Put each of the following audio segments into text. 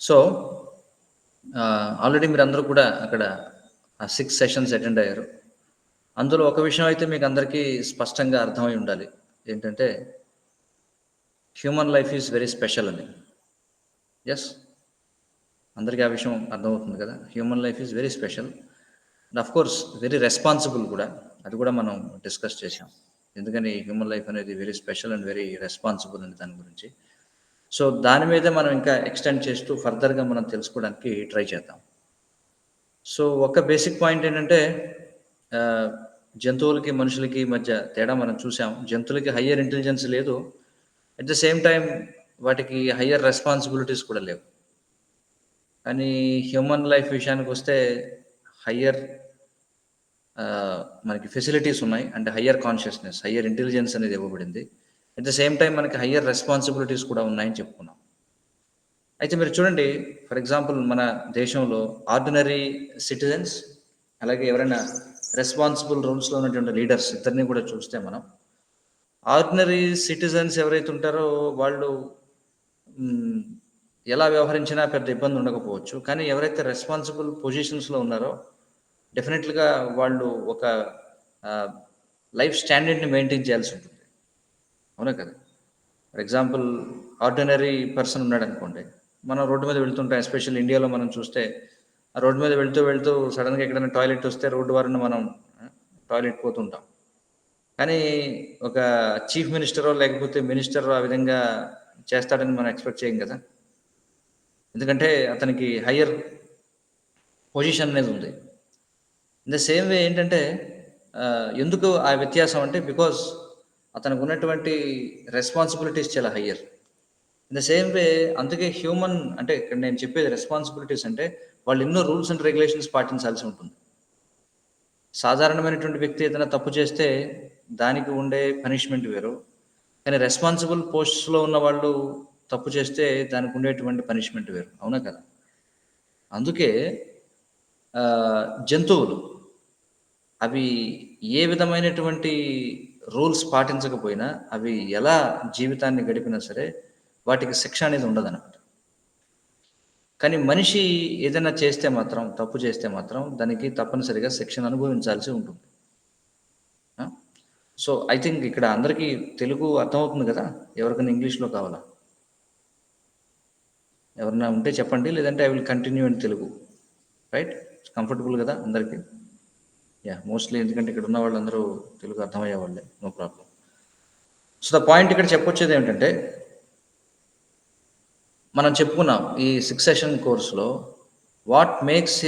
So already మీరందరూ కూడా అక్కడ 6 సెషన్స్ అటెండ్ అయ్యారు. అందులో ఒక విషయం అయితే మీకు అందరికీ స్పష్టంగా అర్థమై ఉండాలి. ఏంటంటే human life is very special అని. యెస్. అందరికీ ఆ విషయం అర్థమవుతుంది కదా! Human life is very special and of course very responsible కూడా. అది కూడా మనం డిస్కస్ చేశాం. ఎందుకని హ్యూమన్ లైఫ్ అనేది very special and very responsible అనే దాని గురించి. సో దాని మీదే మనం ఇంకా ఎక్స్‌టెండ్ చేస్తూ ఫర్దర్‌గా మనం తెలుసుకోవడానికి ట్రై చేద్దాం. సో ఒక బేసిక్ పాయింట్ ఏంటంటే జంతువులకి, మనుషులకి మధ్య తేడా మనం చూసాం. జంతువులకి హయ్యర్ ఇంటెలిజెన్స్ లేదు. అట్ ద సేమ్ టైమ్ వాటికి హయ్యర్ రెస్పాన్సిబిలిటీస్ కూడా లేవు. కానీ హ్యూమన్ లైఫ్ విషయానికొస్తే హయ్యర్ మనకి ఫెసిలిటీస్ ఉన్నాయి. అంటే హయ్యర్ కాన్షియస్‌నెస్, హయ్యర్ ఇంటెలిజెన్స్ అనేది ఇవ్వబడింది. అట్ ద సేమ్ టైమ్ మనకి హయ్యర్ రెస్పాన్సిబిలిటీస్ కూడా ఉన్నాయని చెప్పుకున్నాం. అయితే మీరు చూడండి, ఫర్ ఎగ్జాంపుల్ మన దేశంలో ఆర్డినరీ సిటిజన్స్, అలాగే ఎవరైనా రెస్పాన్సిబుల్ రోల్స్‌లో ఉన్నటువంటి లీడర్స్ ఇద్దరిని కూడా చూస్తే మనం, ఆర్డినరీ సిటిజన్స్ ఎవరైతే ఉంటారో వాళ్ళు ఎలా వ్యవహరించినా పెద్ద ఇబ్బంది ఉండకపోవచ్చు. కానీ ఎవరైతే రెస్పాన్సిబుల్ పొజిషన్స్‌లో ఉన్నారో డెఫినెట్‌గా వాళ్ళు ఒక లైఫ్ స్టాండర్డ్‌ని మెయింటైన్ చేయాల్సి ఉంటుంది. అవునా కదా! ఫర్ ఎగ్జాంపుల్ ఆర్డినరీ పర్సన్ ఉన్నాడనుకోండి. మనం రోడ్డు మీద వెళ్తుంటాం. ఎస్పెషల్లీ ఇండియాలో మనం చూస్తే, ఆ రోడ్డు మీద వెళ్తూ, వెళ్తూ సడెన్‌గా ఎక్కడైనా టాయిలెట్ వస్తే రోడ్డు వారున మనం టాయిలెట్ పోతుంటాం. కానీ ఒక చీఫ్ మినిస్టరో, లేకపోతే మినిస్టరో ఆ విధంగా చేస్తాడని మనం ఎక్స్‌పెక్ట్ చేయం కదా! ఎందుకంటే అతనికి హయ్యర్ పొజిషన్ అనేది ఉంది. ఇన్ ద సేమ్ వే ఏంటంటే ఎందుకు ఆ వ్యత్యాసం అంటే బికాజ్ అతనికి ఉన్నటువంటి రెస్పాన్సిబిలిటీస్ చాలా హయ్యర్. ఇన్ ద సేమ్ వే అందుకే హ్యూమన్ అంటే ఇక్కడ నేను చెప్పేది రెస్పాన్సిబిలిటీస్ అంటే వాళ్ళు ఎన్నో రూల్స్ అండ్ రెగ్యులేషన్స్ పాటించాల్సి ఉంటుంది. సాధారణమైనటువంటి వ్యక్తి ఏదైనా తప్పు చేస్తే దానికి ఉండే పనిష్మెంట్ వేరు. కానీ రెస్పాన్సిబుల్ పోస్ట్స్‌లో ఉన్న వాళ్ళు తప్పు చేస్తే దానికి ఉండేటువంటి పనిష్మెంట్ వేరు. అవునా కదా! అందుకే జంతువులు అవి ఏ విధమైనటువంటి రూల్స్ పాటించకపోయినా, అవి ఎలా జీవితాన్ని గడిపినా సరే, వాటికి శిక్ష అనేది ఉండదనమాట. కానీ మనిషి ఏదైనా చేస్తే మాత్రం, తప్పు చేస్తే మాత్రం, దానికి తప్పనిసరిగా శిక్షను అనుభవించాల్సి ఉంటుంది. ఆ! సో, ఐ థింక్ ఇక్కడ అందరికీ తెలుగు అర్థమవుతుంది కదా! ఎవరికైనా ఇంగ్లీష్‌లో కావాలా? ఎవరైనా ఉంటే చెప్పండి. లేదంటే I will continue in Telugu. Right? Comfortable కదా అందరికి? యాహ్! మోస్ట్‌లీ ఎందుకంటే ఇక్కడ ఉన్న వాళ్ళందరూ తెలుగు అర్థమయ్యే వాళ్ళే. No problem. So, the point ఇక్కడ చెప్పొచ్చేదేమిటంటే, మనం చెప్పుకున్నాం ఈ 6 సెషన్ కోర్స్‌లో వాట్ మేక్స్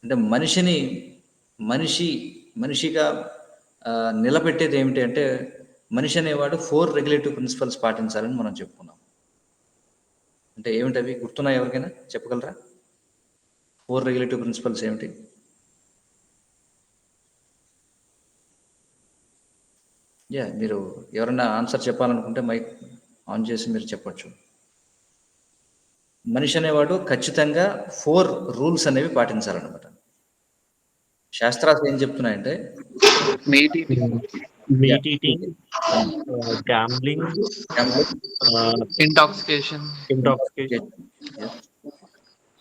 అంటే మనిషి మనిషిగా నిలబెట్టేది ఏమిటి అంటే, మనిషి అనేవాడు 4 రెగ్యులేటివ్ ప్రిన్సిపల్స్ పాటించాలని మనం చెప్పుకున్నాం. అంటే ఏమిటవి గుర్తున్నాయా ఎవరికైనా? చెప్పగలరా? 4 రెగ్యులేటివ్ ప్రిన్సిపల్స్ ఏమిటి? యాహ్! మీరు ఎవరన్నా ఆన్సర్ చెప్పాలనుకుంటే మైక్ ఆన్ చేసి మీరు చెప్పొచ్చు. మనిషి అనేవాడు ఖచ్చితంగా 4 రూల్స్ అనేవి పాటించాలనమాట. శాస్త్రాలు ఏం చెప్తున్నాయంటే Meat eating, meet eating, gambling, intoxication, intoxication,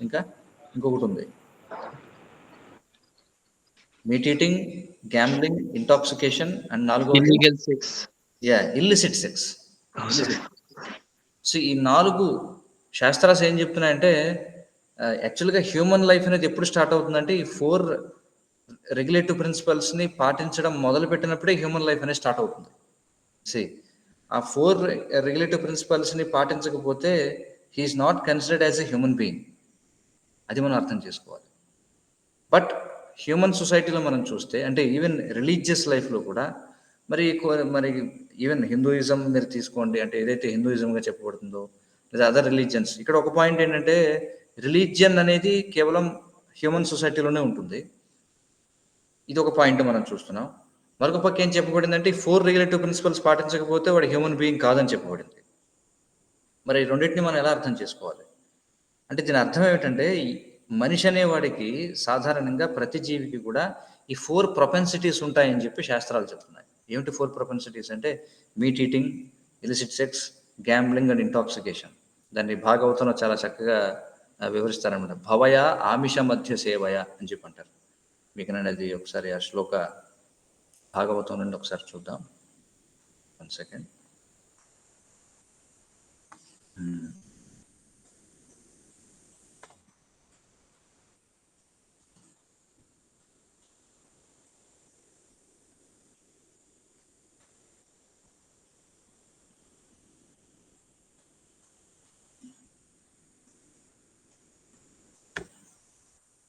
ఇంకా ఇంకొకటి ఉంది. Meet eating, gambling, intoxication and నాలుగోది illegal sex. Illicit sex. So ఈ 4 శాస్త్రాలు ఏం చెప్తున్నాయంటే యాక్చువల్‌గా హ్యూమన్ లైఫ్ అనేది ఎప్పుడు స్టార్ట్ అవుతుందంటే ఈ 4 రెగ్యులేటివ్ ప్రిన్సిపల్స్‌ని పాటించడం మొదలుపెట్టినప్పుడే హ్యూమన్ లైఫ్ అనేది స్టార్ట్ అవుతుంది. సీ ఆ 4 రెగ్యులేటివ్ ప్రిన్సిపల్స్‌ని పాటించకపోతే he is not considered as a human being. అది మనం అర్థం చేసుకోవాలి. బట్ హ్యూమన్ సొసైటీలో మనం చూస్తే అంటే ఈవెన్ రిలీజియస్ లైఫ్‌లో కూడా మరి ఈవెన్ హిందూయిజం మీరు తీసుకోండి. అంటే ఏదైతే హిందూయిజంగా చెప్పబడుతుందో లేదా అదర్ రిలీజియన్స్ ఇక్కడ ఒక పాయింట్ ఏంటంటే రిలీజియన్ అనేది కేవలం హ్యూమన్ సొసైటీలోనే ఉంటుంది. ఇది ఒక పాయింట్ మనం చూస్తున్నాం. మరొక పక్క ఏం చెప్పబడిందంటే 4 రెగ్యులేటివ్ ప్రిన్సిపల్స్ పాటించకపోతే వాడు హ్యూమన్ బీయింగ్ కాదని చెప్పబడింది. మరి ఈ రెండిటిని మనం ఎలా అర్థం చేసుకోవాలి? అంటే దీని అర్థం ఏమిటంటే మనిషి అనేవాడికి సాధారణంగా ప్రతి జీవికి కూడా ఈ 4 ప్రొపెన్సిటీస్ ఉంటాయని చెప్పి శాస్త్రాలు చెప్తున్నాయి. ఏమిటి 4 ప్రొపెన్సిటీస్ అంటే meet eating, illicit sex, gambling and intoxication. దాన్ని భాగవతంలో చాలా చక్కగా వివరిస్తారనమాట. భవయ ఆమిష మధ్య సేవయ అని చెప్పి అంటారు. మీకు నేను అది ఒకసారి ఆ శ్లోక భాగవతం నుండి ఒకసారి చూద్దాం. 1 సెకండ్.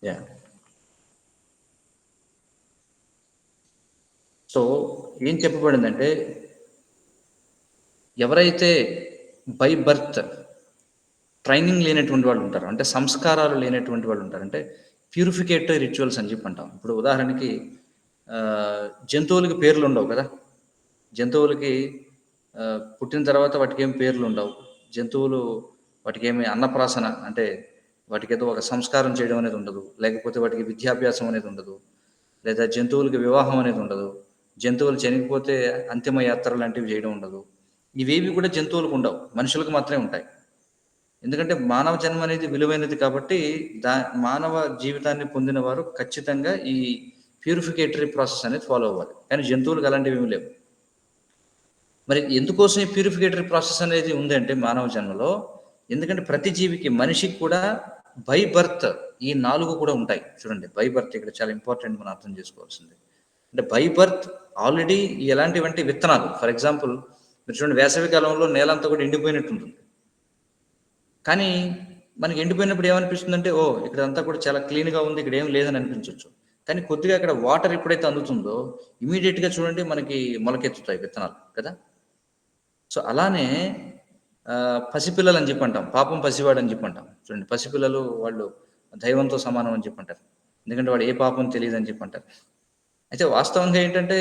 యా. సో ఏం చెప్పబడిందంటే, ఎవరైతే బై బర్త్ ట్రైనింగ్ లేనటువంటి వాళ్ళు ఉంటారు, అంటే సంస్కారాలు లేనటువంటి వాళ్ళు ఉంటారు, అంటే ప్యూరిఫికేటరీ రిచువల్స్ అని చెప్పి అంటాం. ఇప్పుడు ఉదాహరణకి జంతువులకి పేర్లు ఉండవు కదా. జంతువులకి పుట్టిన తర్వాత వాటికి ఏం పేర్లు ఉండవు. జంతువులు వాటికి ఏమి అన్నప్రాసన అంటే వాటికి ఏదో ఒక సంస్కారం చేయడం అనేది ఉండదు, లేకపోతే వాటికి విద్యాభ్యాసం అనేది ఉండదు, లేదా జంతువులకి వివాహం అనేది ఉండదు, జంతువులు చనిపోతే అంతిమ యాత్ర లాంటివి చేయడం ఉండదు. ఇవేవి కూడా జంతువులకు ఉండవు, మనుషులకు మాత్రమే ఉంటాయి. ఎందుకంటే మానవ జన్మ అనేది విలువైనది కాబట్టి మానవ జీవితాన్ని పొందిన వారు ఖచ్చితంగా ఈ ప్యూరిఫికేటరీ ప్రాసెస్ అనేది ఫాలో అవ్వాలి. కానీ జంతువులకు అలాంటివి ఏమీ లేవు. మరి ఎందుకోసం ఈ ప్యూరిఫికేటరీ ప్రాసెస్ అనేది ఉంది అంటే మానవ జన్మలో, ఎందుకంటే ప్రతి జీవికి, మనిషికి కూడా బై బర్త్ ఈ 4 కూడా ఉంటాయి. చూడండి, బై బర్త్ ఇక్కడ చాలా ఇంపార్టెంట్ మనం అర్థం చేసుకోవాల్సింది. అంటే బై బర్త్ ఆల్రెడీ ఎలాంటివంటే విత్తనాలు. ఫర్ ఎగ్జాంపుల్ మీరు చూడండి, వేసవి కాలంలో నేలంతా కూడా ఎండిపోయినట్టు ఉంటుంది. కానీ మనకి ఎండిపోయినప్పుడు ఏమనిపిస్తుందంటే, ఓ ఇక్కడంతా కూడా చాలా క్లీన్గా ఉంది, ఇక్కడ ఏం లేదని అనిపించవచ్చు. కానీ కొద్దిగా అక్కడ వాటర్ ఎప్పుడైతే అందుతుందో ఇమీడియట్గా చూడండి మనకి మొలకెత్తుతాయి విత్తనాలు కదా. సో అలానే పసిపిల్లలు అని చెప్పి అంటాం, పాపం పసివాడు అని చెప్పి అంటాం. చూడండి, పసిపిల్లలు వాళ్ళు దైవంతో సమానం అని చెప్పి అంటారు, ఎందుకంటే వాడు ఏ పాపం తెలియదు అని చెప్పి అంటారు. అయితే వాస్తవంగా ఏంటంటే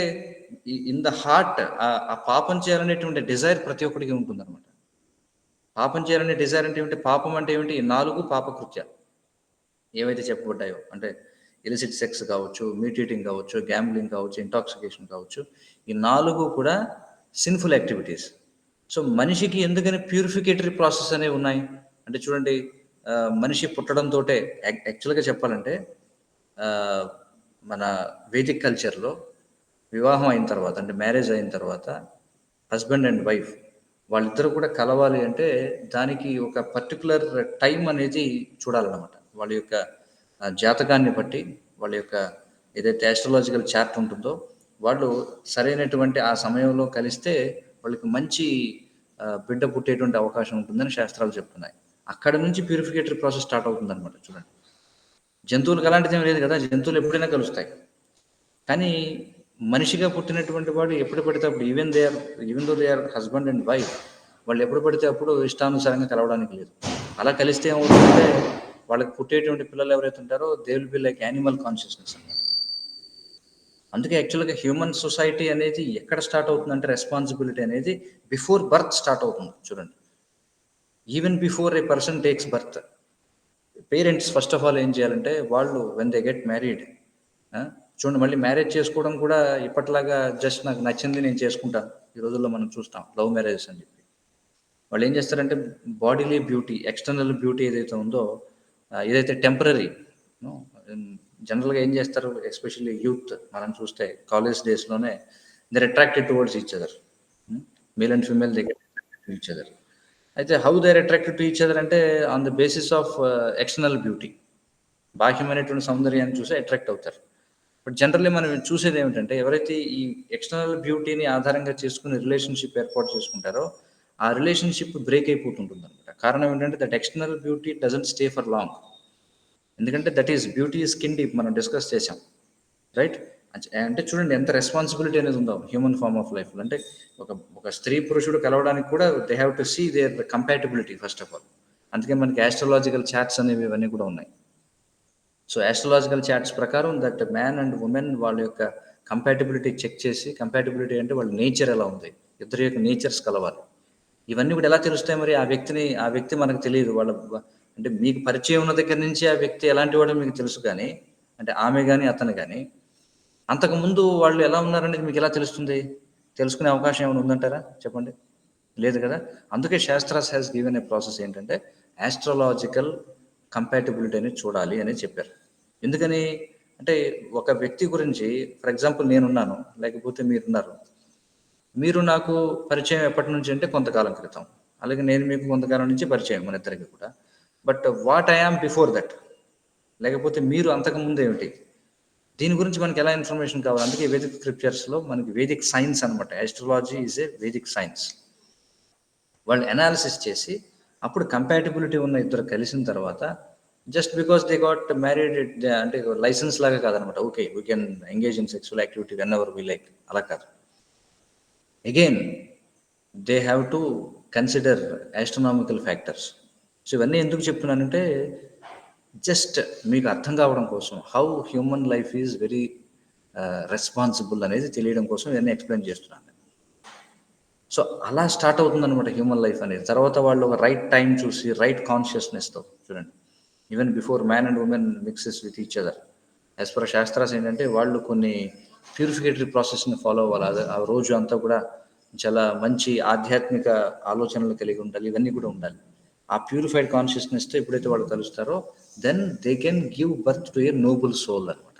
ఇన్ ద హార్ట్ ఆ పాపం చేయాలనేటువంటి డిజైర్ ప్రతి ఒక్కడికి ఉంటుందన్నమాట. పాపం చేయాలనే డిజైర్ అంటే ఏమిటి? పాపం అంటే ఏమిటి? 4 పాపకృత్యాలు ఏవైతే చెప్పబడ్డాయో, అంటే ఇలిసిట్ సెక్స్ కావచ్చు, మీట్ ఈటింగ్ కావచ్చు, గ్యాంబ్లింగ్ కావచ్చు, ఇంటాక్సికేషన్ కావచ్చు, ఈ 4 కూడా సిన్ఫుల్ యాక్టివిటీస్. సో మనిషికి ఎందుకని ప్యూరిఫికేటరీ ప్రాసెస్ అనేవి ఉన్నాయి అంటే చూడండి, మనిషి పుట్టడంతో యాక్చువల్గా చెప్పాలంటే మన వేదిక్ కల్చర్లో వివాహం అయిన తర్వాత, అంటే మ్యారేజ్ అయిన తర్వాత హస్బెండ్ అండ్ వైఫ్ వాళ్ళిద్దరూ కూడా కలవాలి అంటే దానికి ఒక పర్టికులర్ టైం అనేది చూడాలన్నమాట. వాళ్ళ యొక్క జాతకాన్ని బట్టి, వాళ్ళ యొక్క ఏదైతే ఆస్ట్రాలజికల్ చార్ట్ ఉంటుందో, వాళ్ళు సరైనటువంటి ఆ సమయంలో కలిస్తే వాళ్ళకి మంచి బిడ్డ పుట్టేటువంటి అవకాశం ఉంటుందని శాస్త్రాలు చెప్తున్నాయి. అక్కడ నుంచి ప్యూరిఫికేటరీ ప్రాసెస్ స్టార్ట్ అవుతుందన్నమాట. చూడండి, జంతువులకు అలాంటిది ఏం లేదు కదా, జంతువులు ఎప్పుడైనా కలుస్తాయి. కానీ మనిషిగా పుట్టినటువంటి వాడు ఎప్పుడు పడితే అప్పుడు, even though they are husband and wife, వాళ్ళు ఎప్పుడు పడితే అప్పుడు ఇష్టానుసారంగా కలవడానికి లేదు. అలా కలిస్తే ఏమవుతుందంటే వాళ్ళకి పుట్టేటువంటి పిల్లలు ఎవరైతే ఉంటారో they will be like animal consciousness అన్నమాట. అందుకే యాక్చువల్గా హ్యూమన్ సొసైటీ అనేది ఎక్కడ స్టార్ట్ అవుతుందంటే, రెస్పాన్సిబిలిటీ అనేది బిఫోర్ బర్త్ స్టార్ట్ అవుతుంది. చూడండి, even before A person takes birth, parents first of all ఏం చేయాలంటే, వాళ్ళు వెన్ దే గెట్ మ్యారీడ్, చూడండి, మళ్ళీ మ్యారేజ్ చేసుకోవడం కూడా ఇప్పట్లాగా జస్ట్ నాకు నచ్చింది నేను చేసుకుంటాను. ఈ రోజుల్లో మనం చూస్తాం లవ్ మ్యారేజెస్ అని చెప్పి. వాళ్ళు ఏం చేస్తారంటే, బాడీలీ బ్యూటీ, ఎక్స్టర్నల్ బ్యూటీ ఏదైతే ఉందో, ఏదైతే టెంపరీ, జనరల్గా ఏం చేస్తారు, ఎస్పెషల్లీ యూత్ మనం చూస్తే కాలేజ్ డేస్లోనే they attracted towards each other, male and female they get each other. అయితే how they are attracted to each other అంటే on the basis of external beauty, బాహ్యమైనటువంటి సౌందర్యాన్ని చూసి అట్రాక్ట్ అవుతారు. బట్ జనరల్లీ మనం చూసేది ఏమిటంటే, ఎవరైతే ఈ ఎక్స్టర్నల్ బ్యూటీని ఆధారంగా చేసుకుని రిలేషన్షిప్ ఏర్పాటు చేసుకుంటారో ఆ రిలేషన్షిప్ బ్రేక్ అయిపోతుంటుంది అనమాట. కారణం ఏంటంటే, that external beauty doesn't stay for long. ఎందుకంటే that is beauty skin deep, మనం డిస్కస్ చేసాం రైట్. అంటే చూడండి ఎంత రెస్పాన్సిబిలిటీ అనేది ఉందో హ్యూమన్ ఫార్మ్ ఆఫ్ లైఫ్. అంటే ఒక స్త్రీ పురుషుడు కలవడానికి కూడా they have to see their compatibility first of all. అందుకే మనకి ఆస్ట్రాలజికల్ చార్ట్స్ అనేవి ఇవన్నీ కూడా ఉన్నాయి. సో ఆస్ట్రాలజికల్ చార్ట్స్ ప్రకారం దట్ మ్యాన్ అండ్ ఉమెన్ వాళ్ళ యొక్క కంపాటిబిలిటీ చెక్ చేసి, కంపాటిబిలిటీ అంటే వాళ్ళ నేచర్ ఎలా ఉంది, ఇద్దరి యొక్క నేచర్స్ కలవాలి. ఇవన్నీ కూడా ఎలా తెలుస్తాయి మరి? ఆ వ్యక్తి మనకు తెలియదు. అంటే మీకు పరిచయం ఉన్న దగ్గర నుంచి ఆ వ్యక్తి ఎలాంటి వాడో మీకు తెలుసు, కానీ అంటే ఆమె కానీ అతను కానీ అంతకుముందు వాళ్ళు ఎలా ఉన్నారనేది మీకు ఎలా తెలుస్తుంది? తెలుసుకునే అవకాశం ఏమైనా ఉందంటారా? చెప్పండి, లేదు కదా. అందుకే shastras has given a process ఏంటంటే ఆస్ట్రాలజికల్ కంపాటిబిలిటీ అనేది చూడాలి అని చెప్పారు. ఎందుకని అంటే ఒక వ్యక్తి గురించి ఫర్ ఎగ్జాంపుల్ నేనున్నాను, లేకపోతే మీరున్నారు. మీరు నాకు పరిచయం ఎప్పటి నుంచి అంటే కొంతకాలం క్రితం. అలాగే నేను మీకు కొంతకాలం నుంచి పరిచయం మన ఇద్దరికి కూడా. But what I am before that, లేకపోతే మీరు అంతకుముందు ఏమిటి? దీని గురించి మనకి ఎలా ఇన్ఫర్మేషన్ కావాలి? అందుకే వేదిక్ స్క్రిప్చర్స్‌లో మనకి వేదిక్ సైన్స్ అనమాట. Astrology is a Vedic science. వాళ్ళు అనాలిసిస్ చేసి అప్పుడు కంపాటిబిలిటీ ఉన్న ఇద్దరు కలిసిన తర్వాత just because they got married అంటే లైసెన్స్ లాగా కాదనమాట. Okay, we can engage in sexual activity whenever we like, అలా కాదు. Again they have to consider astronomical factors. So ఇవన్నీ ఎందుకు చెప్తున్నానంటే జస్ట్ మీకు అర్థం కావడం కోసం, how human life is very responsible అనేది తెలియడం కోసం ఇవన్నీ ఎక్స్ప్లెయిన్ చేస్తున్నాను. సో అలా స్టార్ట్ అవుతుంది అనమాట హ్యూమన్ లైఫ్ అనేది. తర్వాత వాళ్ళు ఒక రైట్ టైం చూసి రైట్ కాన్షియస్నెస్తో చూడండి, even before man and women mixes with each other, as per shastras ఏంటంటే వాళ్ళు కొన్ని ప్యూరిఫికేటరీ ప్రాసెస్ని ఫాలో అవ్వాలి. అది ఆ రోజు అంతా కూడా చాలా మంచి ఆధ్యాత్మిక ఆలోచనలు కలిగి ఉండాలి, ఇవన్నీ కూడా ఉండాలి. ఆ ప్యూరిఫైడ్ కాన్షియస్నెస్తో ఎప్పుడైతే వాళ్ళు కలుస్తారో then they can give birth to a noble soul అనమాట.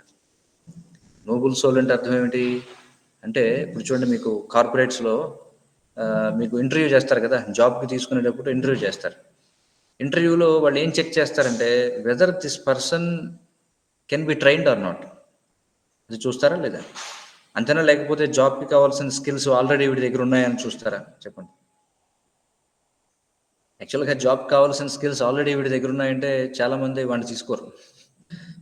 నోబుల్ సోల్ అంటే అర్థం ఏమిటి అంటే, ఇప్పుడు చూడండి మీకు కార్పొరేట్స్లో మీకు ఇంటర్వ్యూ చేస్తారు కదా, జాబ్కి తీసుకునేటప్పుడు ఇంటర్వ్యూ చేస్తారు. ఇంటర్వ్యూలో వాళ్ళు ఏం చెక్ చేస్తారంటే weather this person can be trained or not, అది చూస్తారా లేదా? అంతేనా? లేకపోతే జాబ్కి కావాల్సిన స్కిల్స్ ఆల్రెడీ వీడి దగ్గర ఉన్నాయని చూస్తారా? చెప్పండి. యాక్చువల్గా జాబ్కి కావాల్సిన స్కిల్స్ ఆల్రెడీ వీడి దగ్గర ఉన్నాయంటే చాలామంది వాడిని తీసుకోరు.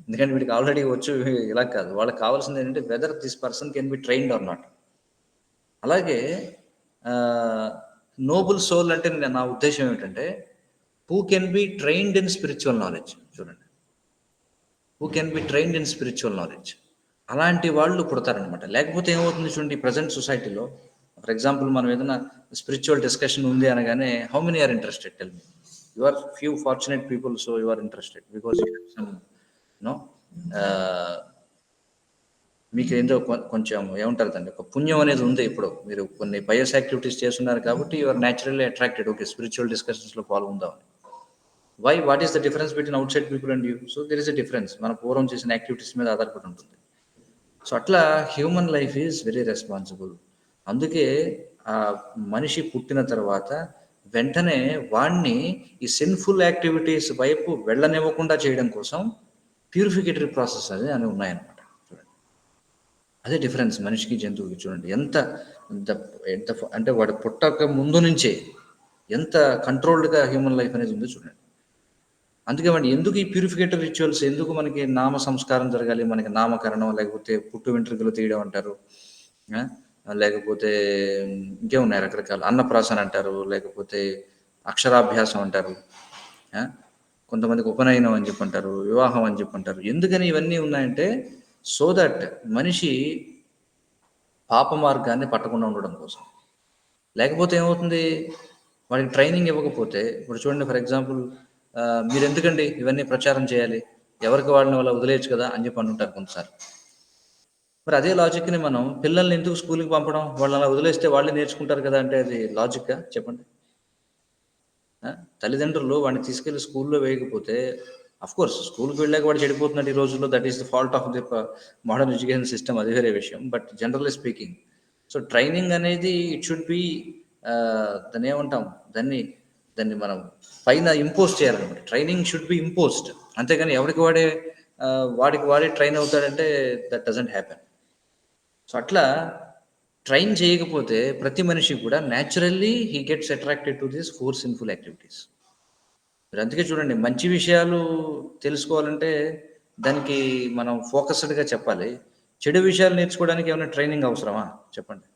ఎందుకంటే వీడికి ఆల్రెడీ వచ్చు, ఇలా కాదు. వాళ్ళకి కావాల్సింది ఏంటంటే whether this person can be trained or not. అలాగే నోబుల్ సోల్ అంటే నా ఉద్దేశం ఏమిటంటే who can be trained in spiritual knowledge. చూడండి, who can be trained in spiritual knowledge, అలాంటి వాళ్ళు పుడతారనమాట. లేకపోతే ఏమవుతుంది చూడండి, ప్రజెంట్ సొసైటీలో ఫర్ ఎగ్జాంపుల్ మనం ఏదైనా స్పిరిచువల్ డిస్కషన్ ఉంది అనగానే how many are interested? Tell me. You are few fortunate people, so you are interested because you have some know మీకు ఏందో కొంచెం ఏమంటారు దాన్ని, ఒక పుణ్యం అనేది ఉంది. ఇప్పుడు మీరు కొన్ని పయస్ యాక్టివిటీస్ చేస్తున్నారు కాబట్టి you are naturally attracted, okay spiritual డిస్కషన్స్లో పాల్గొందాం. Why, what is the difference between outside people and you? So there is a difference. మన పూర్వం చేసిన యాక్టివిటీస్ మీద ఆధారపడి ఉంటుంది. సో అట్లా human life is very responsible. అందుకే ఆ మనిషి పుట్టిన తర్వాత వెంటనే వాణ్ణి ఈ సిన్ఫుల్ యాక్టివిటీస్ వైపు వెళ్ళనివ్వకుండా చేయడం కోసం ప్యూరిఫికేటరీ ప్రాసెస్ అని ఉన్నాయన్నమాట. చూడండి, అదే డిఫరెన్స్ మనిషికి జంతువుకి. చూడండి ఎంత ఎంత అంటే వాడు పుట్టక ముందు నుంచే ఎంత కంట్రోల్డ్గా హ్యూమన్ లైఫ్ అనేది ఉందో చూడండి. అందుకే మరి ఎందుకు ఈ ప్యూరిఫికేటరీ రిచువల్స్, ఎందుకు మనకి నామ సంస్కారం జరగాలి, మనకి నామకరణం, లేకపోతే పుట్టు వెంట్రుకలు తీయడం అంటారు, లేకపోతే ఇంకేమున్నాయి రకరకాల, అన్నప్రాసన అంటారు, లేకపోతే అక్షరాభ్యాసం అంటారు, కొంతమందికి ఉపనయనం అని చెప్పంటారు, వివాహం అని చెప్పంటారు. ఎందుకని ఇవన్నీ ఉన్నాయంటే సో దట్ మనిషి పాప మార్గాన్ని పట్టకుండా ఉండడం కోసం. లేకపోతే ఏమవుతుంది, వాడికి ట్రైనింగ్ ఇవ్వకపోతే, ఇప్పుడు చూడండి ఫర్ ఎగ్జాంపుల్ మీరు ఎందుకండి ఇవన్నీ ప్రచారం చేయాలి, ఎవరికి వాళ్ళని వాళ్ళ వదిలేయచ్చు కదా అని చెప్పి అంటుంటారు కొంతసార్లు. మరి అదే లాజిక్ని మనం పిల్లల్ని ఎందుకు స్కూల్కి పంపడం, వాళ్ళని అలా వదిలేస్తే వాళ్ళే నేర్చుకుంటారు కదా అంటే అది లాజిక్గా చెప్పండి? తల్లిదండ్రులు వాడిని తీసుకెళ్లి స్కూల్లో వేయకపోతే, అఫ్కోర్స్ స్కూల్కి వెళ్ళాక వాడు చెడిపోతున్నాడు ఈ రోజుల్లో, that is the fault of the modern education system, అది వేరే విషయం. But generally speaking, so training అనేది ఇట్ షుడ్ బి దాన్ని ఏమంటాం, దాన్ని మనం పైన ఇంపోజ్ చేయాలన్నమాట. ట్రైనింగ్ షుడ్ బి ఇంపోజ్డ్, అంతేగాని ఎవరికి వాడికి వాడే ట్రైన్ అవుతాడంటే దట్ డజంట్ హ్యాపెన్. సో అట్లా ట్రైన్ చేయకపోతే ప్రతి మనిషి కూడా naturally he gets attracted to this 4 sinful activities. మీరు అందుకే చూడండి, మంచి విషయాలు తెలుసుకోవాలంటే దానికి మనం ఫోకస్డ్గా చెప్పాలి. చెడు విషయాలు నేర్చుకోవడానికి ఏమైనా ట్రైనింగ్ అవసరమా చెప్పండి?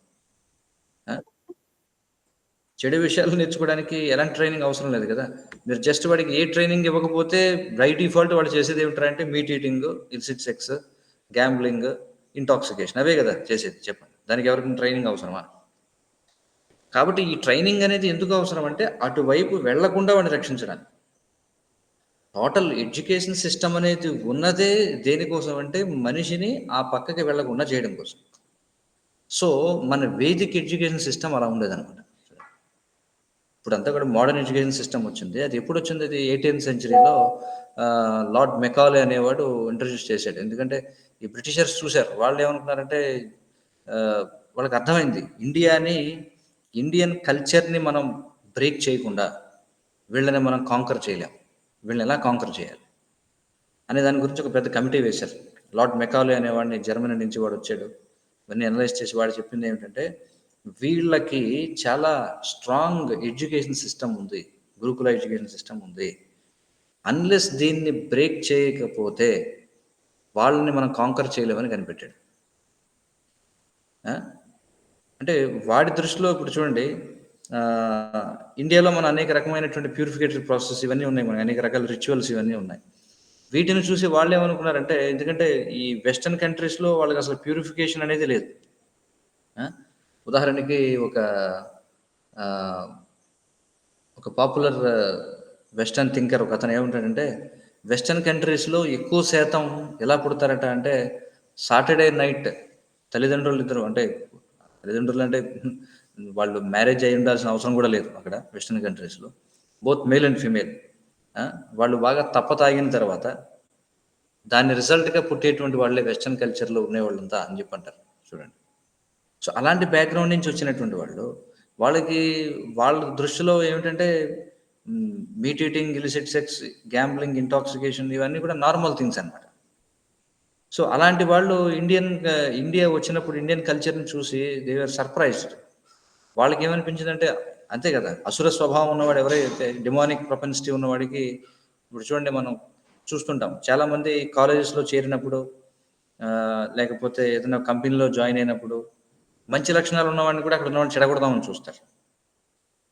చెడు విషయాలు నేర్చుకోవడానికి ఎలాంటి ట్రైనింగ్ అవసరం లేదు కదా. మీరు జస్ట్ వాడికి ఏ ట్రైనింగ్ ఇవ్వకపోతే బై డిఫాల్ట్ వాడు చేసేది ఏమిటంటే meat eating, illicit sex, gambling, intoxication, అవే కదా చేసేది. చెప్పండి, దానికి ఎవరికైనా ట్రైనింగ్ అవసరమా? కాబట్టి ఈ ట్రైనింగ్ అనేది ఎందుకు అవసరం అంటే అటువైపు వెళ్లకుండా వాడిని రక్షించడానికి. టోటల్ ఎడ్యుకేషన్ సిస్టమ్ అనేది ఉన్నదే దేనికోసం అంటే మనిషిని ఆ పక్కకి వెళ్లకుండా చేయడం కోసం. సో మన వేదిక్ ఎడ్యుకేషన్ సిస్టమ్ అలా ఉండేదన్నమాట. ఇప్పుడంతా కూడా మోడర్న్ ఎడ్యుకేషన్ సిస్టమ్ వచ్చింది. అది ఎప్పుడు వచ్చింది? అది 18th సెంచరీలో లార్డ్ మెకాలే అనేవాడు ఇంట్రడ్యూస్ చేశాడు. ఎందుకంటే ఈ బ్రిటిషర్స్ చూశారు. వాళ్ళు ఏమనుకున్నారంటే వాళ్ళకి అర్థమైంది ఇండియన్ కల్చర్ని మనం బ్రేక్ చేయకుండా వీళ్ళని మనం కాంకర్ చేయలేం, వీళ్ళని ఎలా కాంకర్ చేయాలి అనే దాని గురించి ఒక పెద్ద కమిటీ వేశారు. లార్డ్ మెకాలే అనేవాడిని జర్మనీ నుంచి వాడు వచ్చాడు. ఇవన్నీ అనలైజ్ చేసి వాడు చెప్పింది ఏమిటంటే, వీళ్ళకి చాలా స్ట్రాంగ్ ఎడ్యుకేషన్ సిస్టమ్ ఉంది, గురుకుల ఎడ్యుకేషన్ సిస్టమ్ ఉంది. అన్లెస్ దీన్ని బ్రేక్ చేయకపోతే వాళ్ళని మనం కాంకర్ చేయలేమని కనిపెట్టాడు. అంటే వాడి దృష్టిలో ఇప్పుడు చూడండి, ఇండియాలో మన అనేక రకమైనటువంటి ప్యూరిఫికేటరీ ప్రాసెస్ ఇవన్నీ ఉన్నాయి, మనకి అనేక రకాల రిచువల్స్ ఇవన్నీ ఉన్నాయి. వీటిని చూసి వాళ్ళు ఏమనుకున్నారంటే, ఎందుకంటే ఈ వెస్టర్న్ కంట్రీస్లో వాళ్ళకి అసలు ప్యూరిఫికేషన్ అనేది లేదు. ఉదాహరణకి ఒక పాపులర్ వెస్టర్న్ థింకర్ ఒక అతను ఏమంటాడంటే, వెస్టర్న్ కంట్రీస్లో ఎక్కువ శాతం ఎలా పుడతారట అంటే, సాటర్డే నైట్ తల్లిదండ్రులు ఇద్దరు, అంటే తల్లిదండ్రులు అంటే వాళ్ళు మ్యారేజ్ అయి ఉండాల్సిన అవసరం కూడా లేదు అక్కడ వెస్టర్న్ కంట్రీస్లో, బోత్ మేల్ అండ్ ఫీమేల్, వాళ్ళు బాగా తప్ప తాగిన తర్వాత దాని రిజల్ట్గా పుట్టేటువంటి వాళ్ళే వెస్టర్న్ కల్చర్లో ఉండేవాళ్ళంతా అని చెప్పి అంటారు. చూడండి, సో అలాంటి బ్యాక్గ్రౌండ్ నుంచి వచ్చినటువంటి వాళ్ళకి వాళ్ళ దృష్టిలో ఏమిటంటే meat eating, illicit sex, gambling, intoxication ఇవన్నీ కూడా నార్మల్ థింగ్స్ అనమాట. సో అలాంటి వాళ్ళు ఇండియా వచ్చినప్పుడు ఇండియన్ కల్చర్ని చూసి దే ఆర్ సర్ప్రైజ్డ్. వాళ్ళకి ఏమనిపించిందంటే, అంతే కదా, అసుర స్వభావం ఉన్నవాడు ఎవరైతే, డిమానిక్ ప్రొపెన్సిటీ ఉన్నవాడికి, ఇప్పుడు చూడండి మనం చూస్తుంటాం చాలామంది కాలేజెస్లో చేరినప్పుడు లేకపోతే ఏదైనా కంపెనీలో జాయిన్ అయినప్పుడు మంచి లక్షణాలు ఉన్నవాడిని కూడా అక్కడ ఉన్నవాడిని చెడగొడదామని చూస్తారు.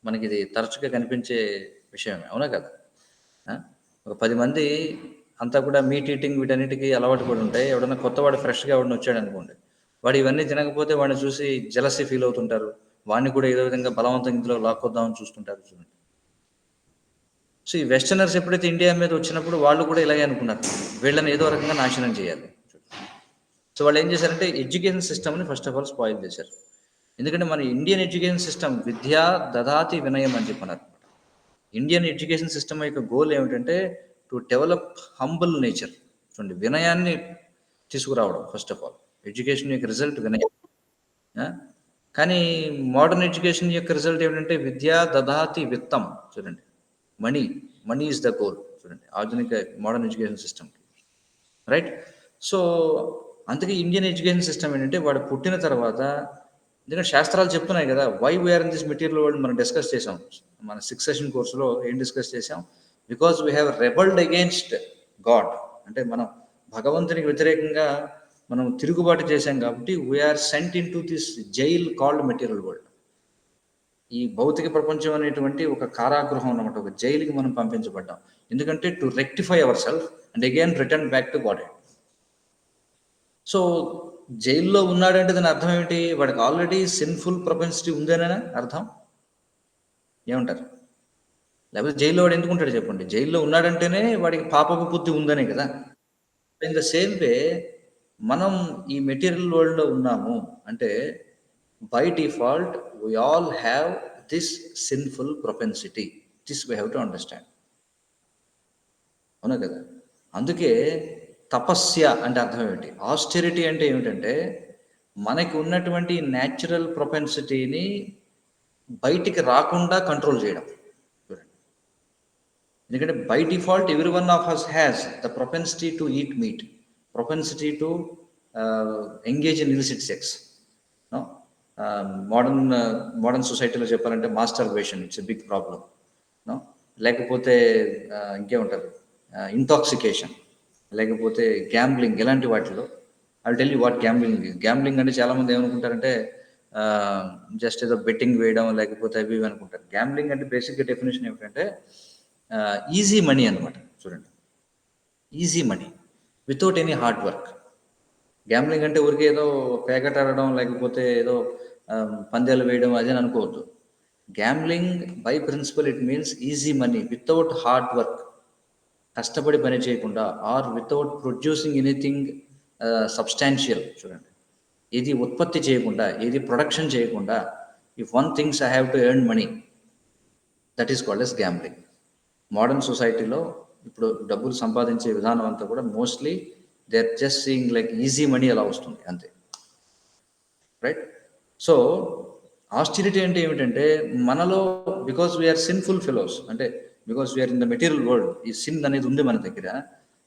మనకి ఇది తరచుగా కనిపించే విషయమే, అవునా కదా? ఒక 10 మంది అంతా కూడా మీట్ ఈటింగ్ వీటన్నిటికీ అలవాటు పడి ఉంటాయి. ఎవడన్నా కొత్తవాడు ఫ్రెష్గా ఎవడన్నా వచ్చాడు అనుకోండి, వాడు ఇవన్నీ తినకపోతే వాడిని చూసి జలసీ ఫీల్ అవుతుంటారు, వాడిని కూడా ఏదో విధంగా బలవంతంగా ఇందులో లాక్కొద్దామని చూస్తుంటారు. చూడండి, సో ఈ వెస్టర్నర్స్ ఎప్పుడైతే ఇండియా మీద వచ్చినప్పుడు వాళ్ళు కూడా ఇలాగే అనుకున్నారు, వీళ్ళని ఏదో రకంగా నాశనం చేయాలి. సో వాళ్ళు ఏం చేశారంటే ఎడ్యుకేషన్ సిస్టమ్ని ఫస్ట్ ఆఫ్ ఆల్ స్పాయిల్ చేశారు. ఎందుకంటే మన ఇండియన్ ఎడ్యుకేషన్ సిస్టమ్ విద్యా దదాతి వినయం అని చెప్పన్నారు. ఇండియన్ ఎడ్యుకేషన్ సిస్టమ్ యొక్క గోల్ ఏమిటంటే టు డెవలప్ హంబుల్ నేచర్. చూడండి, వినయాన్ని తీసుకురావడం ఫస్ట్ ఆఫ్ ఆల్. ఎడ్యుకేషన్ యొక్క రిజల్ట్ వినయం. కానీ మోడర్న్ ఎడ్యుకేషన్ యొక్క రిజల్ట్ ఏమిటంటే విద్యా దదాతి విత్తం. చూడండి, మనీ ఈజ్ ద గోల్. చూడండి, ఆధునిక modern education system, right? So అందుకే ఇండియన్ ఎడ్యుకేషన్ సిస్టమ్ ఏంటంటే, వాడు పుట్టిన తర్వాత, ఎందుకంటే శాస్త్రాలు చెప్తున్నాయి కదా, why we are in this material world మనం డిస్కస్ చేసాం. మన 6th సెషన్ కోర్సులో ఏం డిస్కస్ చేసాం? Because we have rebelled against God. అంటే మనం భగవంతునికి వ్యతిరేకంగా మనం తిరుగుబాటు చేశాం కాబట్టి we are sent into this jail called material world. ఈ భౌతిక ప్రపంచం అనేటువంటి ఒక కారాగృహం అన్నమాట, ఒక జైలుకి మనం పంపించబడ్డాం. ఎందుకంటే to rectify our self and again return back to God. So జైల్లో ఉన్నాడంటే దాని అర్థం ఏమిటి? వాడికి ఆల్రెడీ సిన్ఫుల్ ప్రొపెన్సిటీ ఉందనే అర్థం. ఏమంటారు? లేకపోతే జైల్లో వాడు ఎందుకు ఉంటాడు చెప్పండి? జైల్లో ఉన్నాడంటేనే వాడికి పాపపు బుద్ధి ఉందనే కదా. ఇన్ ద సేమ్ వే మనం ఈ మెటీరియల్ వరల్డ్లో ఉన్నాము అంటే by default we all have this sinful propensity. This we have to understand, అవునా కదా? అందుకే తపస్య అంటే అర్థం ఏమిటి? ఆస్టెరిటీ అంటే ఏమిటంటే మనకి ఉన్నటువంటి న్యాచురల్ ప్రొపెన్సిటీని బయటికి రాకుండా కంట్రోల్ చేయడం. ఎందుకంటే by default every one of us has the propensity to eat meat, propensity to engage in illicit sex. Modern సొసైటీలో చెప్పాలంటే masturbation, it's a big problem. లేకపోతే ఇంకేముంటారు, ఇంటాక్సికేషన్, లేకపోతే గ్యాంబ్లింగ్, ఇలాంటి వాటిలో. I will tell you what gambling అంటే చాలామంది ఏమనుకుంటారంటే జస్ట్ ఏదో బెట్టింగ్ వేయడం లేకపోతే అవి ఇవి అనుకుంటారు. గ్యాంబ్లింగ్ అంటే బేసిక్గా డెఫినేషన్ ఏమిటంటే ఈజీ మనీ అనమాట. చూడండి, easy money without any hard work. Gambling అంటే ఊరికే ఏదో పేకట్ ఆడడం లేకపోతే ఏదో పందాలు వేయడం అదే అనుకోవద్దు. Gambling by principle it means easy money without hard work, కష్టపడి పని చేయకుండా, or without producing anything substantial. చూడండి, ఏది ఉత్పత్తి చేయకుండా, ఏది ప్రొడక్షన్ చేయకుండా, if one things I have to earn money, that is called as gambling. Modern సొసైటీలో ఇప్పుడు డబ్బులు సంపాదించే విధానం అంతా కూడా mostly they are just seeing like easy money అలా వస్తుంది అంతే, రైట్? సో ఆస్టిరిటీ అంటే ఏమిటంటే మనలో బికాస్ వీఆర్ సిన్ఫుల్ ఫెలోస్, అంటే because we are in the material world, ఈ సిన్ అనేది ఉంది మన దగ్గర.